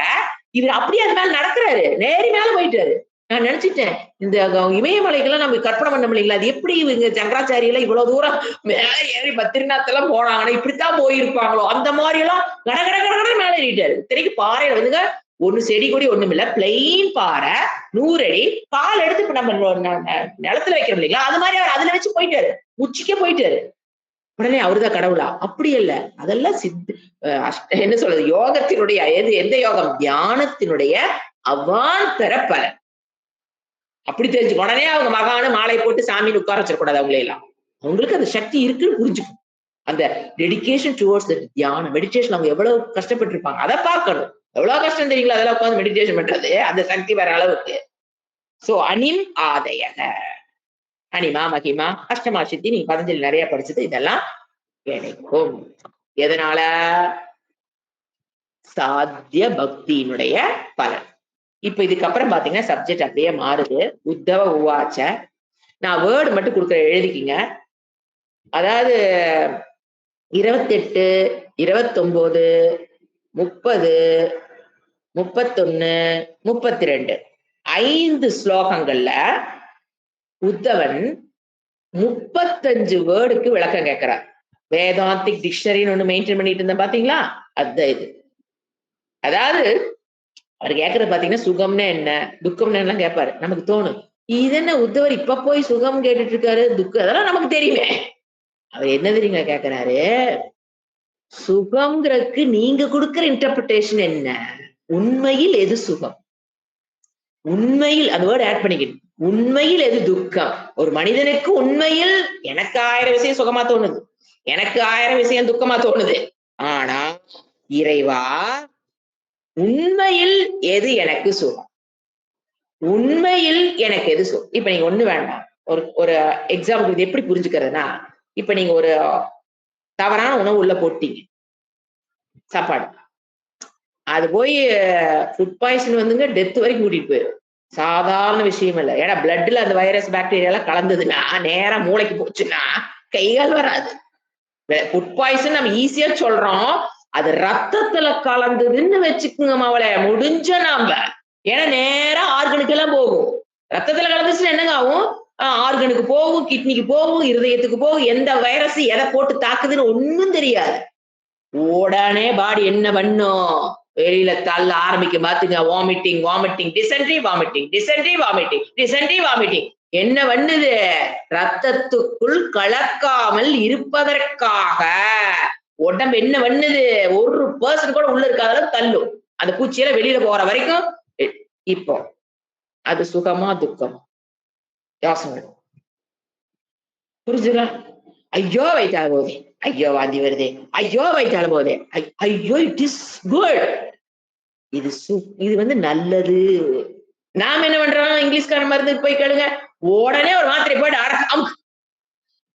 இவர் அப்படியே அது மேல நடக்கிறாரு, நேரி மேல போயிட்டாரு. நான் நினைச்சிட்டேன், இந்த இமயமலைகள்லாம் நம்ம கற்பனை பண்ண முடியல, அது எப்படி இவங்க சங்கராச்சாரியெல்லாம் இவ்வளவு தூரம் மேல ஏறி பத்ரிநாத்தெல்லாம் போனாங்கன்னா இப்படித்தான் போயிருப்பாங்களோ, அந்த மாதிரி எல்லாம் கடகட கடகட மேல ஏறிட்டாரு. இத்தனைக்கு பாறையில வந்துங்க ஒண்ணு செடி கொடி ஒண்ணும் இல்ல, பிளெயின் பாறை, 100 அடி, கால் எடுத்து இப்ப நம்ம நிலத்துல வைக்கிறோம் இல்லைங்களா, அது மாதிரி அவர் அதுல வச்சு போயிட்டாரு, உச்சிக்கே போயிட்டாரு. உடனே அவருதான் கடவுளா? அப்படி இல்ல. அதெல்லாம் என்ன சொல்றது, யோகத்தினுடைய எந்த யோகம்? தியானத்தினுடைய அவாந்தர பலன். அப்படி தெரிஞ்சு உடனே அவங்க மகான மாலை போட்டு சாமின்னு உட்கார வச்சிடக்கூடாது அவங்களே எல்லாம். அவங்களுக்கு அந்த சக்தி இருக்குன்னு புரிஞ்சுக்கணும். அந்த டெடிகேஷன் டுவர்ட்ஸ் த தியானம், மெடிடேஷன் அவங்க எவ்வளவு கஷ்டப்பட்டு இருப்பாங்க அதை பார்க்கணும். எவ்வளவு கஷ்டம் தெரியுங்களா அதெல்லாம் உட்காந்து மெடிடேஷன் பண்றது, அந்த சக்தி வர அளவுக்கு. சோ அனிம் ஆதயக, அனிமா மகிமா அஷ்டமா சித்தி, நீங்க பதஞ்சலி நிறைய படிச்சது இதெல்லாம் கிடைக்கும். எதனால? சாத்திய பக்தியினுடைய பலன். இப்ப இதுக்கப்புறம் பாத்தீங்கன்னா சப்ஜெக்ட் அப்படியே மாறுது. உத்தவ உவாச்ச. நான் வேர்டு மட்டும் கொடுக்குற, எழுதிக்கிங்க. அதாவது 28, 29, 30, 31, 32 5 ஸ்லோகங்கள்ல உத்தவன் 35 வேர்டுக்கு விளக்கம் கேட்கிறார். வேதாந்திக் டிக்ஷனரின்னு ஒண்ணு மெயின்டைன் பண்ணிட்டு இருந்தேன் பாத்தீங்களா, அதுதான் இது. அதாவது அவர் கேட்கறது பாத்தீங்கன்னா சுகம்னா என்ன, துக்கம்னு எல்லாம் கேட்பாரு. நமக்கு தோணும், இது என்ன உத்தவர் இப்ப போய் சுகம் கேட்டுட்டு இருக்காரு, துக்கம் அதெல்லாம் நமக்கு தெரியுமே. அவர் என்ன தெரியுங்க கேட்கிறாரு, சுகம்ங்கிறதுக்கு நீங்க கொடுக்கிற இன்டர்பிரிட்டேஷன் என்ன, உண்மையில் எது சுகம், உண்மையில் அந்த வேர்டு ஆட் பண்ணிக்கணும், உண்மையில் எது துக்கம். ஒரு மனிதனுக்கு உண்மையில் எனக்கு 1000 விஷயம் சுகமா தோணுது, எனக்கு 1000 விஷயம் துக்கமா தோணுது. ஆனா இறைவா உண்மையில் எது எனக்கு சுகம், உண்மையில் எனக்கு எது சுகம். இப்ப நீங்க ஒண்ணு வேண்டாம், ஒரு எக்ஸாம்பிள் இது எப்படி புரிஞ்சுக்கிறதுனா, இப்ப நீங்க ஒரு தவறான உணவு உள்ள போட்டீங்க, சாப்பாடு, அது போய் ஃபுட் பாய்சன் வந்துங்க டெத் வரைக்கும் கூட்டிட்டு போயிடும். சாதாரண விஷயம் இல்லை. ஏன்னா பிளட்ல அந்த வைரஸ் பாக்டீரியா எல்லாம் கலந்ததுன்னா நேரா மூளைக்கு போச்சுன்னா கைகால் வராது. ஃபுட் பாய்சன் நம்ம ஈஸியா சொல்றோம், அது ரத்தத்துல கலந்ததுன்னு வச்சுக்குங்க அவளை முடிஞ்ச நாம. ஏன்னா நேரா ஆர்கனுக்கு எல்லாம் போகும். ரத்தத்துல கலந்துச்சுன்னா என்னங்க ஆகும், ஆர்கனுக்கு போகும், கிட்னிக்கு போகும், இருதயத்துக்கு போகும். எந்த வைரஸ் எதை போட்டு தாக்குதுன்னு ஒண்ணும் தெரியாது. உடனே பாடி என்ன பண்ணும், வெளியில தள்ள ஆரம்பிக்க பாத்துங்க. Vomiting, vomiting, dysentery, vomiting, dysentery, vomiting, dysentery, vomiting. என்ன பண்ணுது, ரத்தத்துக்குள் கலக்காமல் இருப்பதற்காக உடம்பு என்ன பண்ணுது, 1% கூட உள்ள இருக்காத தள்ளும். அந்த பூச்சியெல்லாம் வெளியில போற வரைக்கும். இப்போ அது சுகமா துக்கமா யோசனை புரிஞ்சுதா? ஐயோ வயிற்றால போதே, ஐயோ வாந்தி வருதே, ஐயோ வயிற்றால போதே, ஐயோ இட் இஸ் குட், இது வந்து நல்லது. நாம என்ன பண்றோம், இங்கிலீஷ்கார மருந்து போய் கேளுங்க, உடனே ஒரு மாத்திரை போயிட்டு அமுக்கு.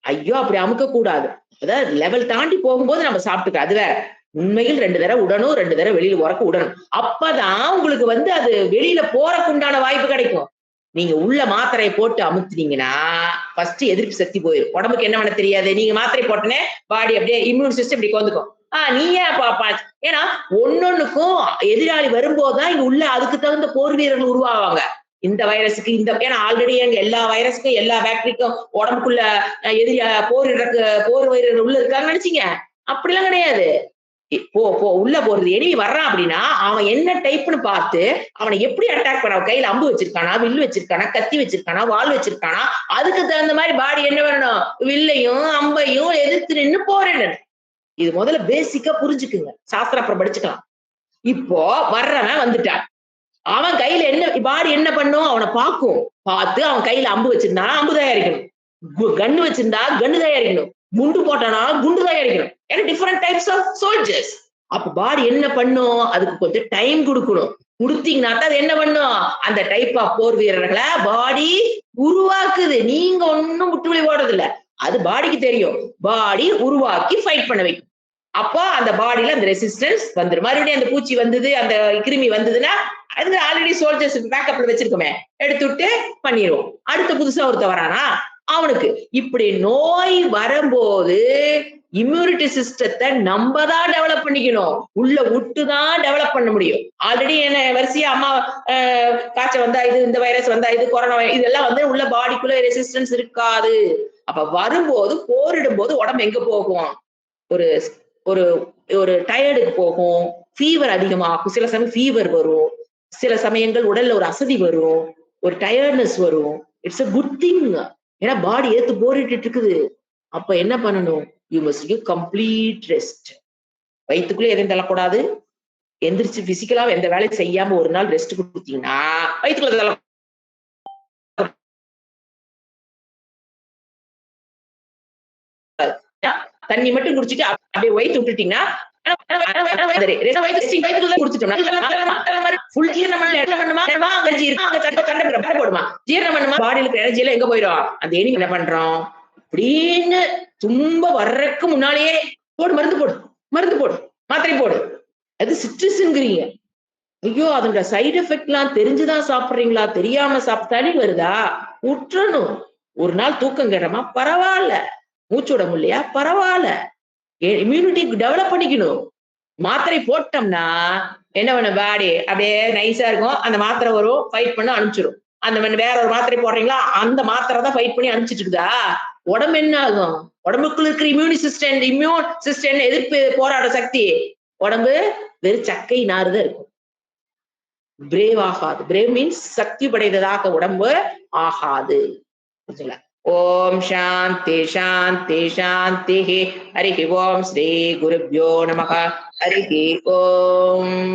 ஐயோ அப்படி அமுக்க கூடாது. அதாவது லெவல் தாண்டி போகும்போது நம்ம சாப்பிட்டுக்க, அது வேற. உண்மையில் 2 தடவை உடனும், 2 தடவை வெளியில உறக்க உடனும். அப்பதான் உங்களுக்கு வந்து அது வெளியில போறக்கு உண்டான வாய்ப்பு கிடைக்கும். நீங்க உள்ள மாத்திரையை போட்டு அமுத்துனீங்கன்னா ஃபர்ஸ்ட் எதிர்ப்பு சக்தி போயிடும். உடம்புக்கு என்ன பண்ண தெரியாது, நீங்க மாத்திரை போட்டனே பாடி அப்படியே இம்யூன் சிஸ்டம் இப்படி வந்துக்கும். நீ ஏன் பாப்பா, ஏன்னா ஒன்னொன்னுக்கும் எதிராளி வரும்போதுதான் இங்க உள்ள அதுக்கு தகுந்த போர் வீரர்கள் உருவாவாங்க. இந்த வைரஸுக்கு இந்த, ஏன்னா ஆல்ரெடி எங்க எல்லா வைரஸுக்கும் எல்லா பாக்டீரியாக்கும் உடம்புக்குள்ள எதிரி போர் வீரர்கள் உள்ள இருக்காங்கன்னு நினைச்சீங்க, அப்படிலாம் கிடையாது. உள்ள போறது எனிமி வர்றான் அப்படின்னா அவன் என்ன டைப்னு பார்த்து அவனை எப்படி அட்டாக் பண்ண, கையில அம்பு வச்சிருக்கானா, வில்லு வச்சிருக்கானா, கத்தி வச்சிருக்கானா, வாள் வச்சிருக்கானா, அதுக்கு தகுந்த மாதிரி பாடி என்ன பண்ணணும், வில்லையும் அம்பையும் எதிர்த்து நின்று போரிடணும். இது முதல்ல பேசிக்கா புரிஞ்சுக்குங்க, சாஸ்திரம் அப்புறம் படிச்சுக்கலாம். இப்போ வர்றவன் வந்துட்டான், அவன் கையில என்ன பாடி என்ன பண்ணும், அவனை பார்க்கும், பார்த்து அவன் கையில அம்பு வச்சிருந்தா அம்பு தயாரிக்கணும், கன்னு வச்சிருந்தா கன்னு தயாரிக்கணும், குண்டு போட்டானா குண்டு தயாரிக்கணும். ஏன்னா டிஃபரெண்ட் டைப்ஸ் ஆஃப் சோல்ஜர்ஸ். அப்ப பாடி என்ன பண்ணும், அதுக்கு கொஞ்சம் டைம் கொடுக்கணும். கொடுத்தீங்கன்னா அது என்ன பண்ணும், அந்த டைப் ஆஃப் போர் வீரர்களை பாடி உருவாக்குது. நீங்க ஒன்னும் விட்டுவெளி ஓடுறது இல்ல, அது பாடிக்கு தெரியும். பாடி உருவாக்கி ஃபைட் பண்ண வைக்கும். அப்போ அந்த பாடியில அந்த ரெசிஸ்டன்ஸ் வந்துடும். மறுபடியும் அந்த பூச்சி வந்தது, அந்த கிருமி வந்ததுன்னா அது ஆல்ரெடி சோல்ஜர்ஸ் பேக்கப்ல வச்சிருக்கோமே, எடுத்துட்டு பண்ணிடுவோம். அடுத்த புதுசா ஒருத்த வரானா அவனுக்கு. இப்படி நோய் வரும்போது இம்யூனிட்டி சிஸ்டத்தை நம்ம தான் டெவலப் பண்ணிக்கணும், உள்ள விட்டுதான் டெவலப் பண்ண முடியும். ஆல்ரெடி என்ன வரிசையா அம்மா காய்ச்சல் வந்தா இது, இந்த வைரஸ் வந்தா இது, கொரோனா இதெல்லாம் வந்து உள்ள பாடிக்குள்ள ரெசிஸ்டன்ஸ் இருக்காது. அப்ப வரும்போது போரிடும் போது உடம்பு எங்க போகும், ஒரு ஒரு ஒரு டயர்டுக்கு போகும், ஃபீவர் அதிகமாகும். சில சமயம் ஃபீவர் வரும். சில சமயங்கள் உடல்ல ஒரு அசதி வரும். ஒரு டயர்ட்னஸ் வரும். It's a good thing. ஏன்னா பாடி ஏத்து போரிட்டு இருக்குது. அப்ப என்ன பண்ணணும்? You must give complete rest. வயித்துக்குள்ள எதையும் தள்ளக்கூடாது. எந்திரிச்சு பிசிக்கலா எந்த வேலையும் செய்யாம ஒரு நாள் ரெஸ்ட் குடுத்தீங்கன்னா, வயித்துக்குள்ள தள்ள தண்ணி மட்டும் குடிச்சிட்டு அப்படியே வயித்து விட்டுட்டீங்கன்னா, எங்க போயிடும் அந்த எனிமி என்ன பண்றோம் அப்படின்னு தும்ப வர்றதுக்கு முன்னாலேயே போடு மருந்து போடு மருந்து போடு மாத்திரை போடு அது சிட்ரஸ்ங்கிறீங்க. ஐயோ அதோட சைடு எஃபெக்ட் எல்லாம் தெரிஞ்சுதான் சாப்பிடுறீங்களா தெரியாம சாப்பிட்டாலே வருதா விட்டுறணும். ஒரு நாள் தூக்கம் கேட்டமா பரவாயில்ல, மூச்சு விட முடியலையா பரவாயில்ல, இம்யூனிட்டி டெவலப் பண்ணிக்கணும். மாத்திரை போட்டோம்னா என்ன பண்ண பாடி அப்படியே நைஸா இருக்கும். அந்த மாத்திரை வரும் ஃபைட் பண்ண அனுப்பிச்சிடும். அந்த வேற ஒரு மாத்திரை போடுறீங்களா அந்த மாத்திரை தான் ஃபைட் பண்ணி அனுப்பிச்சிட்டு இருக்குதா. உடம்பு என்ன ஆகும்? உடம்புக்குள்ள இருக்கிற இம்யூன் சிஸ்டம் எதிர்ப்பு போராட சக்தி உடம்பு வெறும் சக்கை நாறுதான் இருக்கும். பிரேவ் ஆகாது. பிரேவ் மீன்ஸ் சக்தி படைத்ததாக உடம்பு ஆகாது. ஓம் சாந்தி சாந்தி சாந்தி. ஹரி ஓம் ஸ்ரீ குருப்யோ நமக. ஹரி ஓம்.